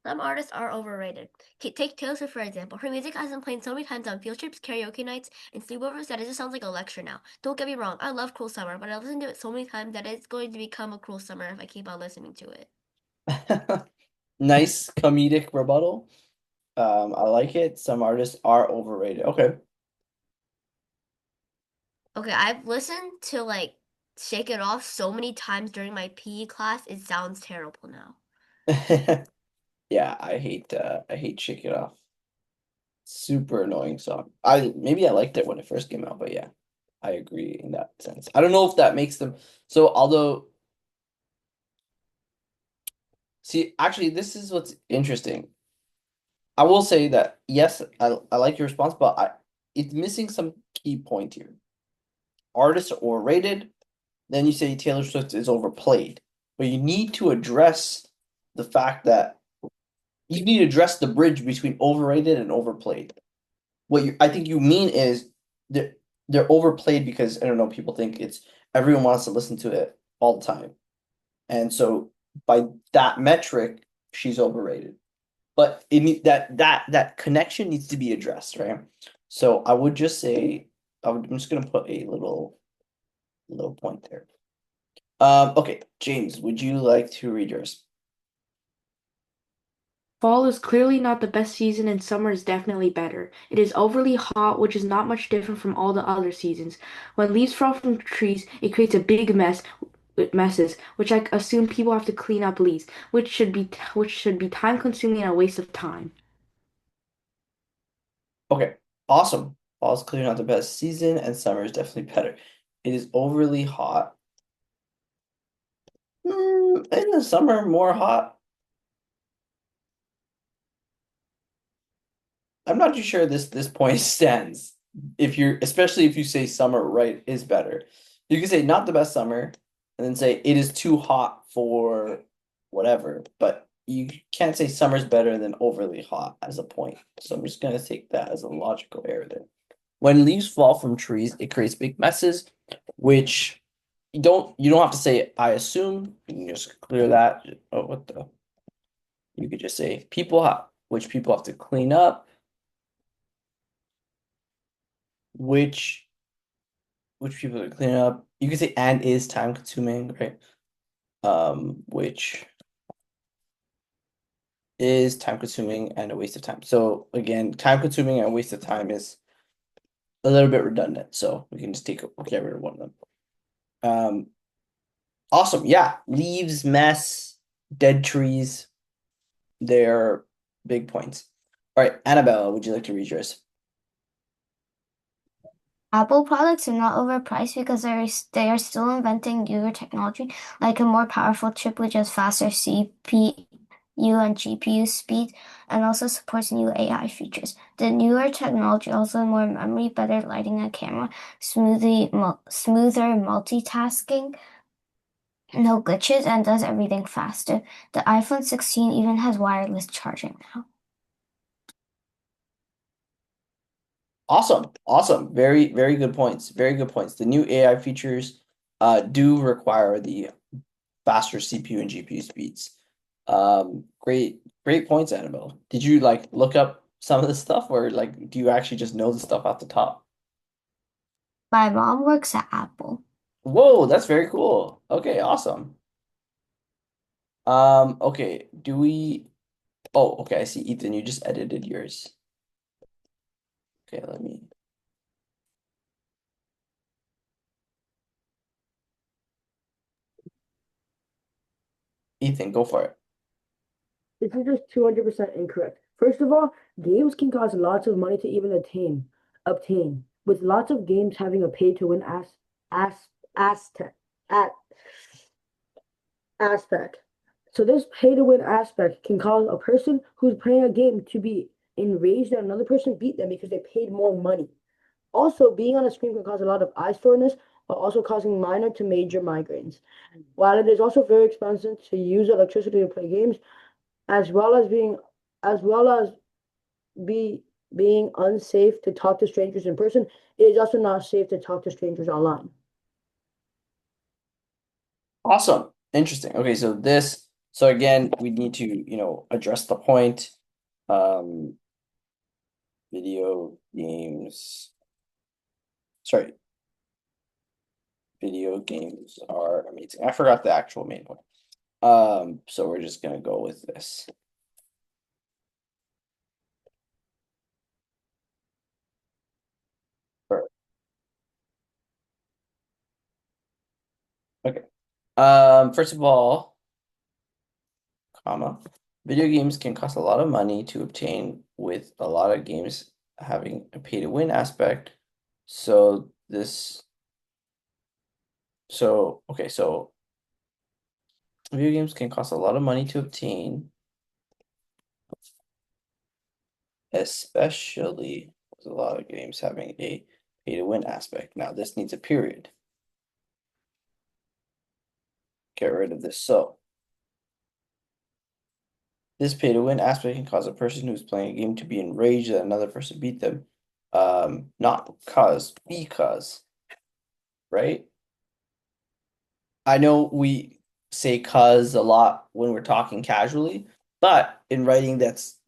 Some artists are overrated. Take Taylor Swift, for example. Her music has been played so many times on field trips, karaoke nights, and sleepovers that it just sounds like a lecture now. Don't get me wrong, I love Cruel Summer, but I listened to it so many times that it's going to become a Cruel Summer if I keep on listening to it. Nice comedic rebuttal. I like it. Some artists are overrated. Okay. Okay, I've listened to like Shake It Off so many times during my PE class, it sounds terrible now. Yeah, I hate Shake It Off. Super annoying song. Maybe I liked it when it first came out, but yeah, I agree in that sense. I don't know if that makes them so although see, actually this is what's interesting. I will say that yes, I like your response, but it's missing some key point here. Artists are overrated, then you say Taylor Swift is overplayed. But you need to address the fact that you need to address the bridge between overrated and overplayed. I think you mean is they're overplayed because I don't know, people think it's everyone wants to listen to it all the time. And so by that metric, she's overrated. But that connection needs to be addressed, right? So I would just say I'm just gonna put a little point there. Okay, James, would you like to read yours? Fall is clearly not the best season and summer is definitely better. It is overly hot, which is not much different from all the other seasons. When leaves fall from trees, it creates a big messes, which I assume people have to clean up leaves, which should be time consuming and a waste of time. Okay, awesome. Fall is clearly not the best season, and summer is definitely better. It is overly hot. In the summer, more hot. I'm not too sure this point stands. Especially if you say summer right is better. You can say not the best summer, and then say it is too hot for whatever, but you can't say summer's better than overly hot as a point. So I'm just gonna take that as a logical error there. When leaves fall from trees, it creates big messes, which you don't have to say I assume. You can just clear that. Oh, what the? You could just say which people have to clean up, which people are cleaning up. You can say and is time consuming, right? Which is time consuming and a waste of time. So again, time consuming and waste of time is a little bit redundant. So we can just get rid of one of them. Awesome. Yeah. Leaves, mess, dead trees. They're big points. All right, Annabella, would you like to read yours? Apple products are not overpriced because they are still inventing newer technology, like a more powerful chip which has faster CPU and GPU speed, and also supports new AI features. The newer technology also has more memory, better lighting and camera, smoother multitasking, no glitches, and does everything faster. The iPhone 16 even has wireless charging now. Awesome. Very, very good points. Very good points. The new AI features do require the faster CPU and GPU speeds. Great points, Annabelle. Did you like look up some of this stuff, or like do you actually just know the stuff off the top? My mom works at Apple. Whoa, that's very cool. Okay, awesome. Okay, oh, okay, I see, Ethan, you just edited yours. Okay, let me. Ethan, go for it. This is just 200% incorrect. First of all, games can cost lots of money to even obtain, with lots of games having a pay-to-win aspect. So this pay-to-win aspect can cause a person who's playing a game to be enraged that another person beat them because they paid more money. Also, being on a screen can cause a lot of eye soreness while also causing minor to major migraines. While it is also very expensive to use electricity to play games, as well as being unsafe to talk to strangers in person, it is also not safe to talk to strangers online. Awesome. Interesting. Okay, so again, we need to, address the point. Video games. Sorry. Video games are amazing. I forgot the actual main point. So we're just gonna go with this. Okay. First of all, video games can cost a lot of money to obtain, with a lot of games having a pay-to-win aspect. So video games can cost a lot of money to obtain, especially with a lot of games having a pay-to-win aspect. Now this needs a period. Get rid of this. So this pay-to-win aspect can cause a person who's playing a game to be enraged that another person beat them. Not because, right? I know we say cuz a lot when we're talking casually, but in writing it's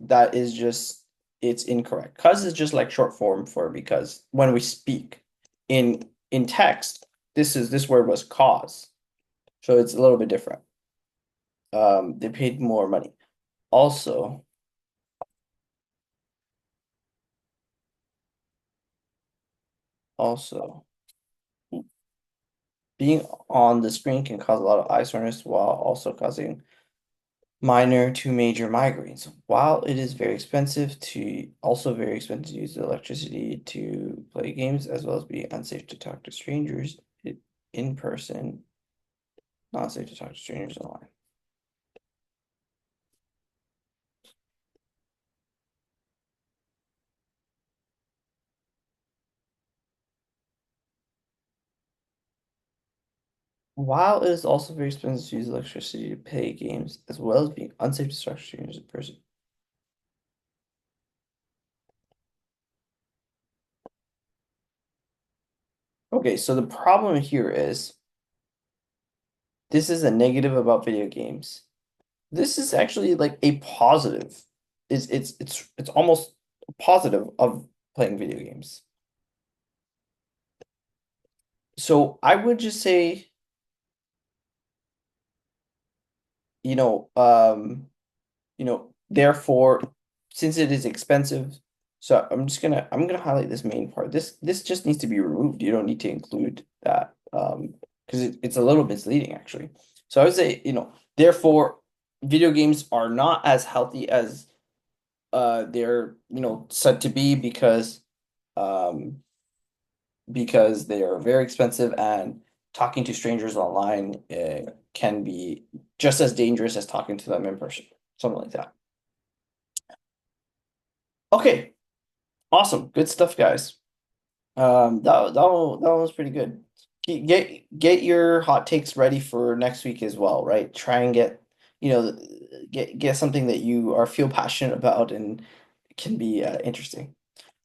incorrect. Cuz is just like short form for because when we speak. In text, this word was cause. So it's a little bit different. They paid more money. Also, being on the screen can cause a lot of eye soreness while also causing minor to major migraines. While it is very expensive to use the electricity to play games, as well as be unsafe to talk to strangers in person. Not safe to talk to strangers online. While it is also very expensive to use electricity to pay games, as well as being unsafe to talk to strangers in person. Okay, so the problem here is this is a negative about video games. This is actually like a positive. It's almost a positive of playing video games. So I would just say, therefore, since it is expensive, so I'm gonna highlight this main part. This just needs to be removed. You don't need to include that because it's a little misleading actually. So I would say, therefore, video games are not as healthy as they're said to be because they are very expensive and talking to strangers online can be just as dangerous as talking to them in person, something like that. Okay, awesome, good stuff, guys. That one was pretty good. Get your hot takes ready for next week as well, right? Try and get something that you feel passionate about and can be interesting.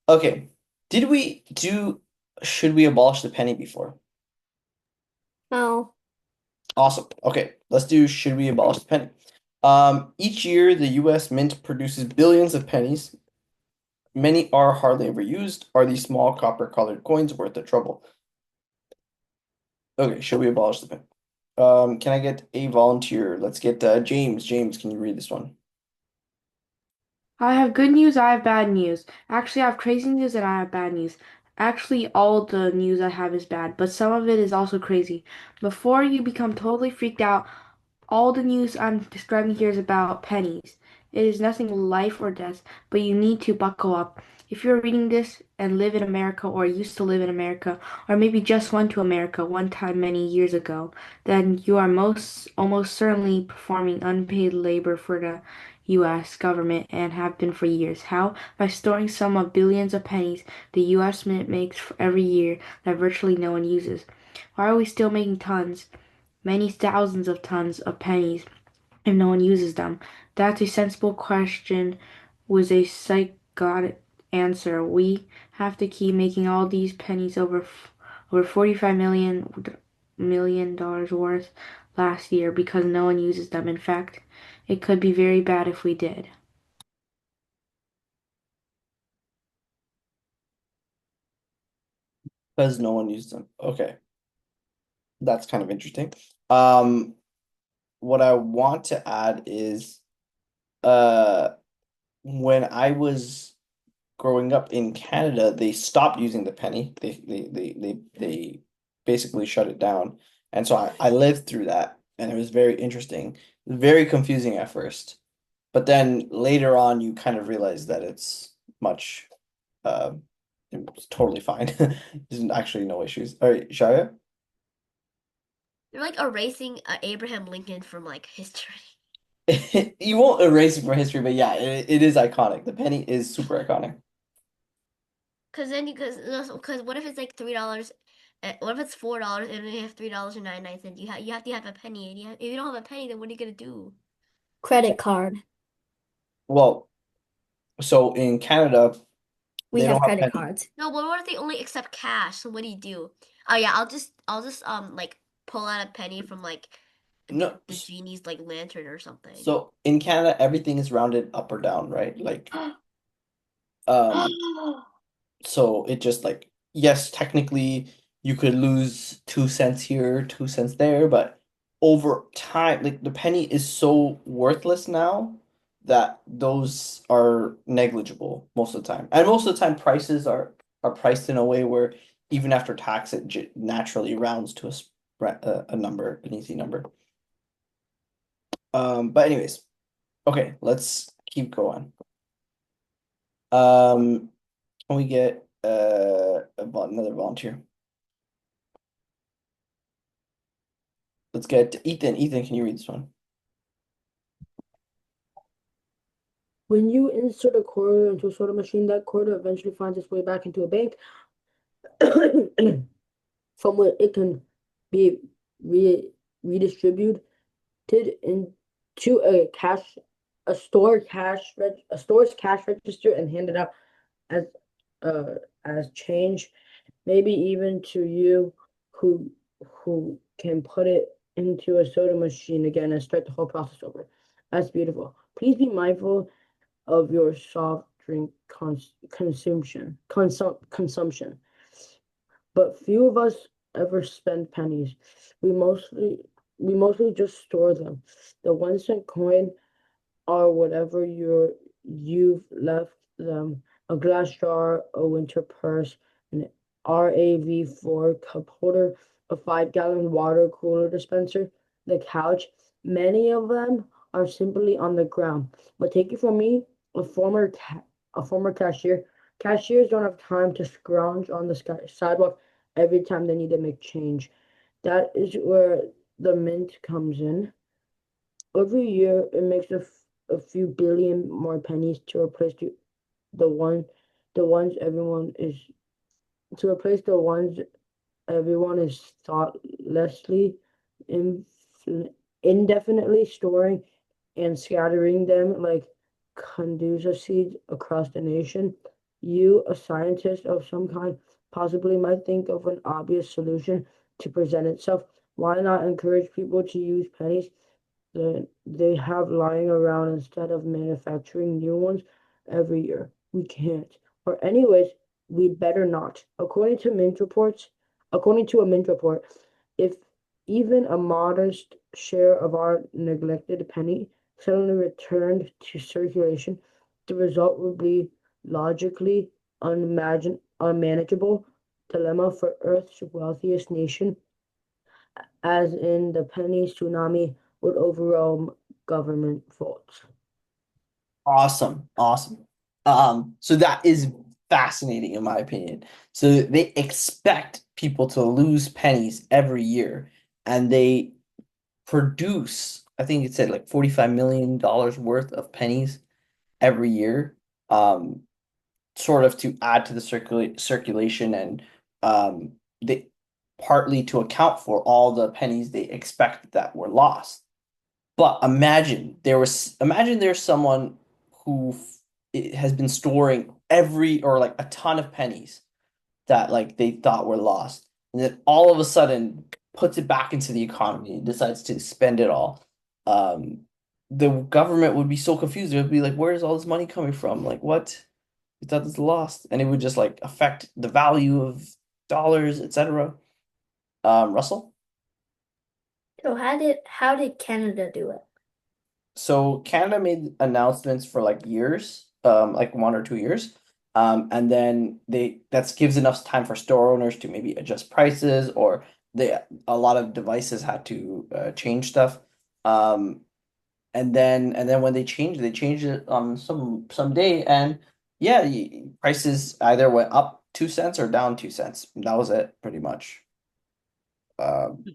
Okay, should we abolish the penny before? No. Awesome. Okay, let's do should we abolish the penny? Each year the US Mint produces billions of pennies. Many are hardly ever used. Are these small copper-colored coins worth the trouble? Okay, should we abolish the penny? Can I get a volunteer? Let's get James. James, can you read this one? I have good news, I have bad news. Actually, I have crazy news and I have bad news. Actually, all the news I have is bad, but some of it is also crazy. Before you become totally freaked out, all the news I'm describing here is about pennies. It is nothing life or death, but you need to buckle up. If you're reading this and live in America or used to live in America, or maybe just went to America one time many years ago, then you are almost certainly performing unpaid labor for the U.S. government and have been for years. How? By storing some of billions of pennies the U.S. Mint makes every year that virtually no one uses. Why are we still making tons? Many thousands of tons of pennies if no one uses them? That's a sensible question with a psychotic answer. We have to keep making all these pennies over $45 million worth last year because no one uses them. In fact, it could be very bad if we did. Because no one used them. Okay, that's kind of interesting. What I want to add is, when I was growing up in Canada, they stopped using the penny. They basically shut it down. And so I lived through that, and it was very interesting, very confusing at first. But then later on, you kind of realize that it's much, uh, it's totally fine. There's actually no issues. All right, Shaya? They're like erasing Abraham Lincoln from like history. You won't erase it from history, but yeah, it is iconic. The penny is super iconic. Because what if it's like $3? What if it's $4 and you have $3.99? You have to have a penny, and if you don't have a penny, then what are you gonna do? Credit card. Well, so in Canada, We they have don't have credit pennies. cards. No, but what if they only accept cash? So what do you do? Oh yeah, I'll just like pull out a penny from like No, the genie's like lantern or something. so in Canada, everything is rounded up or down, right? Like, um, so it just like, yes, technically you could lose 2 cents here, 2 cents there, but over time, like the penny is so worthless now that those are negligible most of the time. And most of the time prices are priced in a way where even after tax, it naturally rounds to a number, an easy number. But anyways, okay, let's keep going. Can we get another volunteer? Let's get Ethan. Ethan, can you read this one? When you insert a quarter into a soda machine, that quarter eventually finds its way back into a bank from where it can be redistributed into a store's cash register and handed out as change, maybe even to you who can put it into a soda machine again and start the whole process over. That's beautiful. Please be mindful of your soft drink consumption. But few of us ever spend pennies. We mostly just store them. The 1 cent coin or whatever you've left them, a glass jar, a winter purse, an RAV4 cup holder, a 5-gallon water cooler dispenser, the couch. Many of them are simply on the ground. But take it from me, a former cashier. Cashiers don't have time to scrounge on the sidewalk every time they need to make change. That is where the mint comes in. Every year, it makes a few billion more pennies to replace the one the ones everyone is to replace the ones everyone is thoughtlessly indefinitely storing and scattering them like condusa seeds across the nation. You, a scientist of some kind, possibly might think of an obvious solution to present itself. Why not encourage people to use pennies that they have lying around instead of manufacturing new ones every year? We can't. Or anyways, we'd better not. According to a Mint report, if even a modest share of our neglected penny suddenly returned to circulation, the result would be logically unmanageable dilemma for Earth's wealthiest nation, as in the penny tsunami would overwhelm government faults. Awesome. Awesome. So that is fascinating in my opinion. So they expect people to lose pennies every year, and they produce, I think it said like $45 million worth of pennies every year, sort of to add to the circulation, and they partly to account for all the pennies they expect that were lost. But imagine there's someone who has been storing every or like a ton of pennies that like they thought were lost, and then all of a sudden puts it back into the economy and decides to spend it all. Um, the government would be so confused. It would be like, where's all this money coming from? Like, what? We thought this lost, and it would just like affect the value of dollars, etc. Russell? So how did Canada do it? So Canada made announcements for like years, like 1 or 2 years. And then that gives enough time for store owners to maybe adjust prices, or a lot of devices had to change stuff. Um, and then when they changed it on some day, and yeah, prices either went up 2 cents or down 2 cents. That was it, pretty much. Um,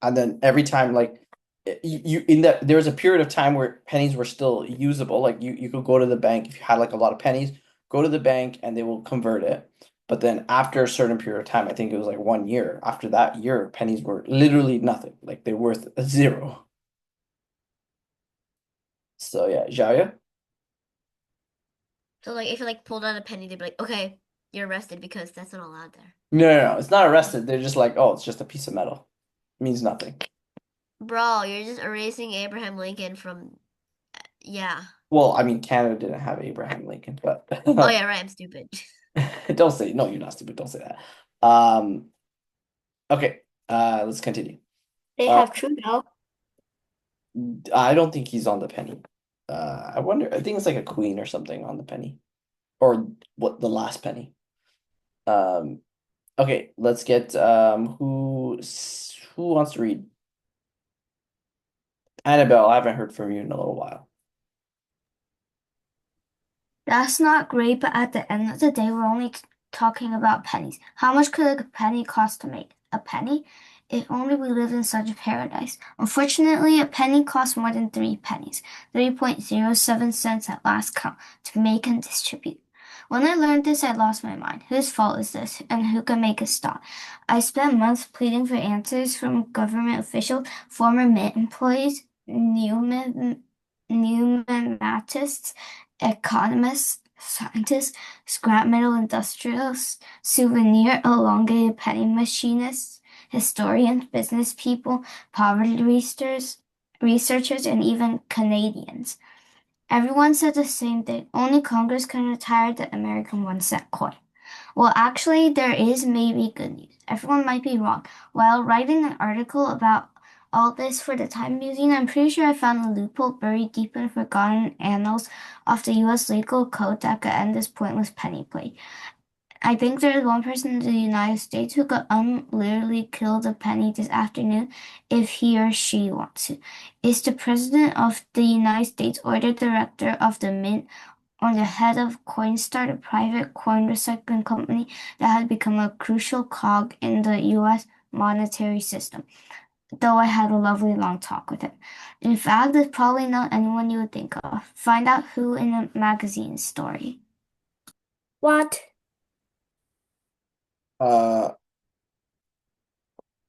and then every time, like you in that there was a period of time where pennies were still usable. Like you could go to the bank if you had like a lot of pennies, go to the bank and they will convert it. But then after a certain period of time, I think it was like 1 year, after that year, pennies were literally nothing. Like they're worth a zero. So yeah, Jaya. So like if you like pulled out a penny, they'd be like, okay, you're arrested because that's not allowed there. No, it's not arrested. They're just like, oh, it's just a piece of metal. It means nothing. Bro, you're just erasing Abraham Lincoln from yeah. Well, I mean, Canada didn't have Abraham Lincoln, but Oh yeah, right, I'm stupid. don't say no, you're not stupid. Don't say that. Okay, let's continue. They Uh, have Trudeau. I don't think he's on the penny. I wonder. I think it's like a queen or something on the penny, or what the last penny. Um, okay, let's get who wants to read? Annabelle, I haven't heard from you in a little while. That's not great, but at the end of the day, we're only talking about pennies. How much could a penny cost to make? A penny If only we lived in such a paradise. Unfortunately, a penny costs more than 3 pennies, 3.07 cents at last count, to make and distribute. When I learned this, I lost my mind. Whose fault is this, and who can make it stop? I spent months pleading for answers from government officials, former mint employees, numismatists, economists, scientists, scrap metal industrialists, souvenir elongated penny machinists, historians, business people, poverty researchers, and even Canadians. Everyone said the same thing. Only Congress can retire the American 1-cent coin. Well, actually, there is maybe good news. Everyone might be wrong. While writing an article about all this for the Time Museum, I'm pretty sure I found a loophole buried deep in forgotten annals of the U.S. legal code that could end this pointless penny play. I think there is one person in the United States who could literally kill the penny this afternoon if he or she wants to. It's the President of the United States or the Director of the Mint or the head of Coinstar, a private coin recycling company that has become a crucial cog in the U.S. monetary system. Though I had a lovely long talk with him. In fact, it's probably not anyone you would think of. Find out who in a magazine story. What?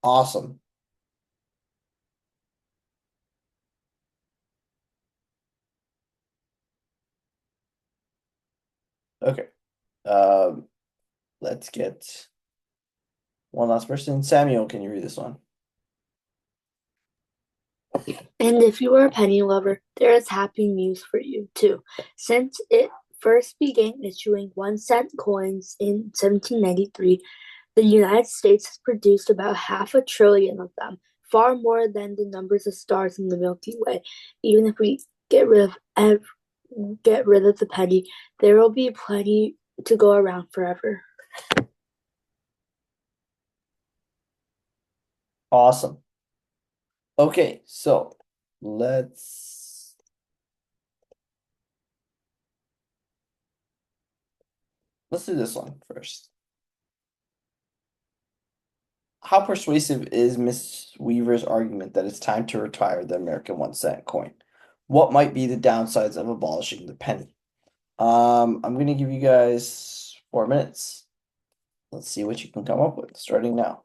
Awesome. Okay. Let's get one last person. Samuel, can you read this one? And if you are a penny lover, there is happy news for you, too. Since it first began issuing 1-cent coins in 1793, the United States has produced about 500 billion of them, far more than the numbers of stars in the Milky Way. Even if we get rid of the penny, there will be plenty to go around forever. Awesome. Okay, so let's do this one first. How persuasive is Miss Weaver's argument that it's time to retire the American 1-cent coin? What might be the downsides of abolishing the penny? I'm going to give you guys 4 minutes. Let's see what you can come up with, starting now.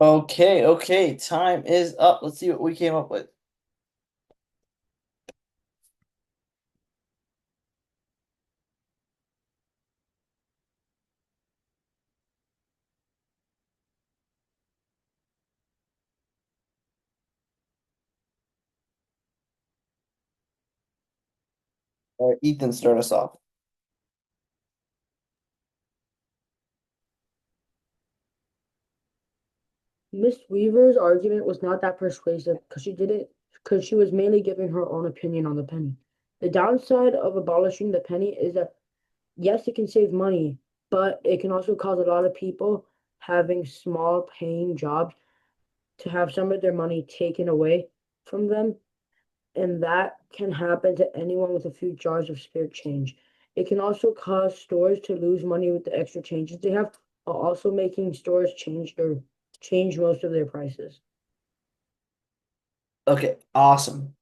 Okay, time is up. Let's see what we came up with. All right, Ethan, start us off. Miss Weaver's argument was not that persuasive because she was mainly giving her own opinion on the penny. The downside of abolishing the penny is that yes, it can save money, but it can also cause a lot of people having small paying jobs to have some of their money taken away from them. And that can happen to anyone with a few jars of spare change. It can also cause stores to lose money with the extra changes they have, while also making stores change most of their prices. Okay, awesome.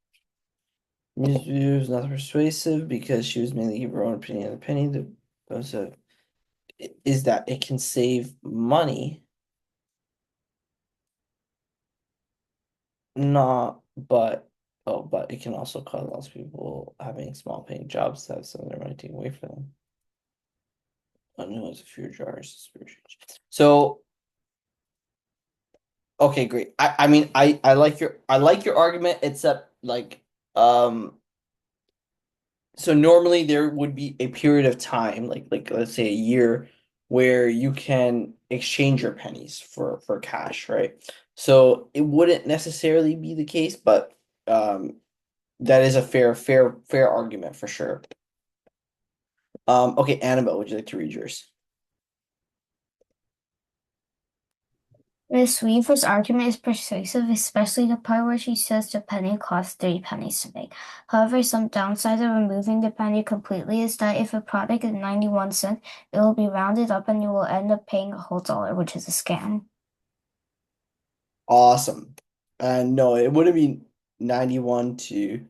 Ms. View is not persuasive because she was mainly giving her own opinion on the penny. Is that it can save money. Not, but but it can also cause lots of people having small paying jobs to have some of their money taken away from them. I know it's a few jars. So okay, great. I mean I like your argument, except like so normally there would be a period of time, like let's say a year, where you can exchange your pennies for cash, right? So it wouldn't necessarily be the case, but that is a fair argument for sure. Okay, Annabelle, would you like to read yours? Miss Weaver's argument is persuasive, especially the part where she says the penny costs 3 pennies to make. However, some downsides of removing the penny completely is that if a product is 91 cents, it will be rounded up and you will end up paying a whole dollar, which is a scam. Awesome. And no, it wouldn't be 91 to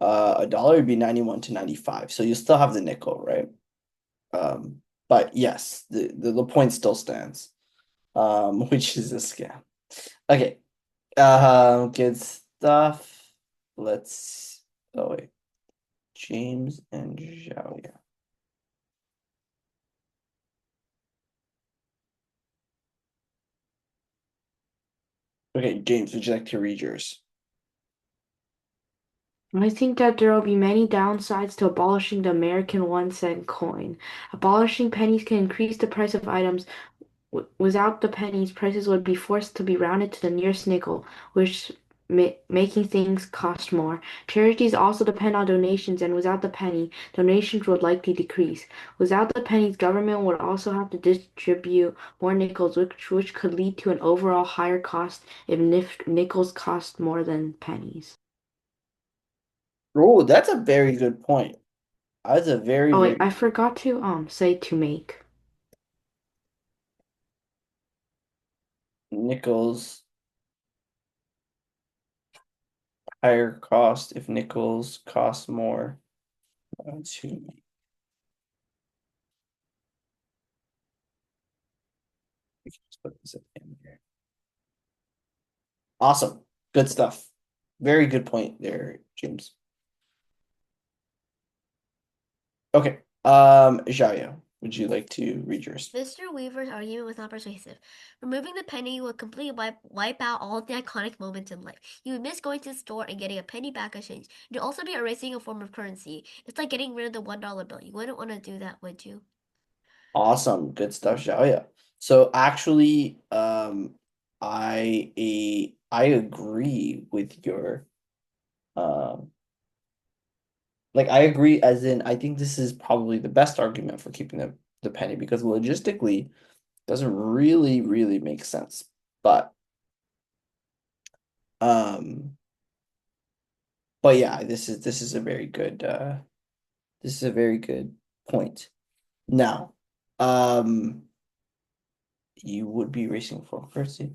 a dollar, it'd be 91 to 95. So you still have the nickel, right? But yes, the point still stands. Which is a scam. Okay. Good stuff. Let's oh wait. James and Zhao, yeah. Okay, James, would you like to read yours? I think that there will be many downsides to abolishing the American 1-cent coin. Abolishing pennies can increase the price of items. Without the pennies, prices would be forced to be rounded to the nearest nickel, which making things cost more. Charities also depend on donations, and without the penny, donations would likely decrease. Without the pennies, government would also have to distribute more nickels, which could lead to an overall higher cost if nickels cost more than pennies. Oh, that's a very good point. That's a Oh wait, very I forgot to say to make. nickels higher cost if nickels cost more to make. Let's put this in here. Awesome. Good stuff. Very good point there, James. Okay. Xiaoya, would you like to read yours? Mr. Weaver's argument was not persuasive. Removing the penny would completely wipe out all the iconic moments in life. You would miss going to the store and getting a penny back exchange. You'd also be erasing a form of currency. It's like getting rid of the $1 bill. You wouldn't want to do that, would you? Awesome. Good stuff, Xiaoya. So actually, I agree with your like I agree as in I think this is probably the best argument for keeping the penny because logistically doesn't really make sense. Um but yeah, this is a very good this is a very good point. Now, you would be racing for currency.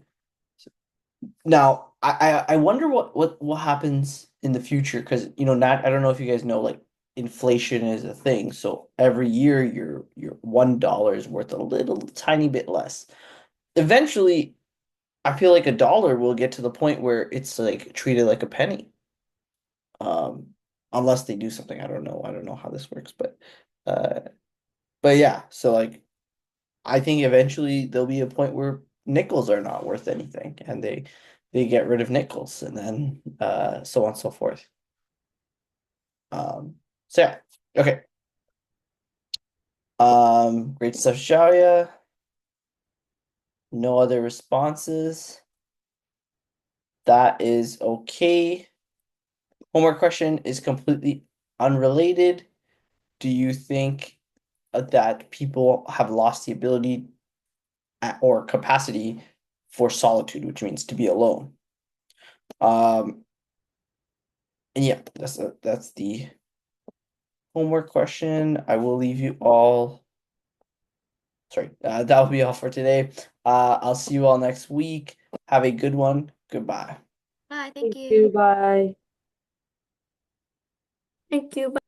Now, I wonder what happens in the future because not I don't know if you guys know like inflation is a thing. So every year your $1 is worth a little tiny bit less. Eventually, I feel like $1 will get to the point where it's like treated like a penny. Unless they do something. I don't know how this works, but yeah, so like I think eventually there'll be a point where nickels are not worth anything and they get rid of nickels and then so on and so forth. So yeah, okay. Great stuff, Sharia. No other responses. That is okay. Homework question is completely unrelated. Do you think that people have lost the ability or capacity for solitude, which means to be alone? And yeah, that's the homework question. I will leave you all. Sorry, that will be all for today. I'll see you all next week. Have a good one. Goodbye. Bye, Thank you. Bye. Thank you.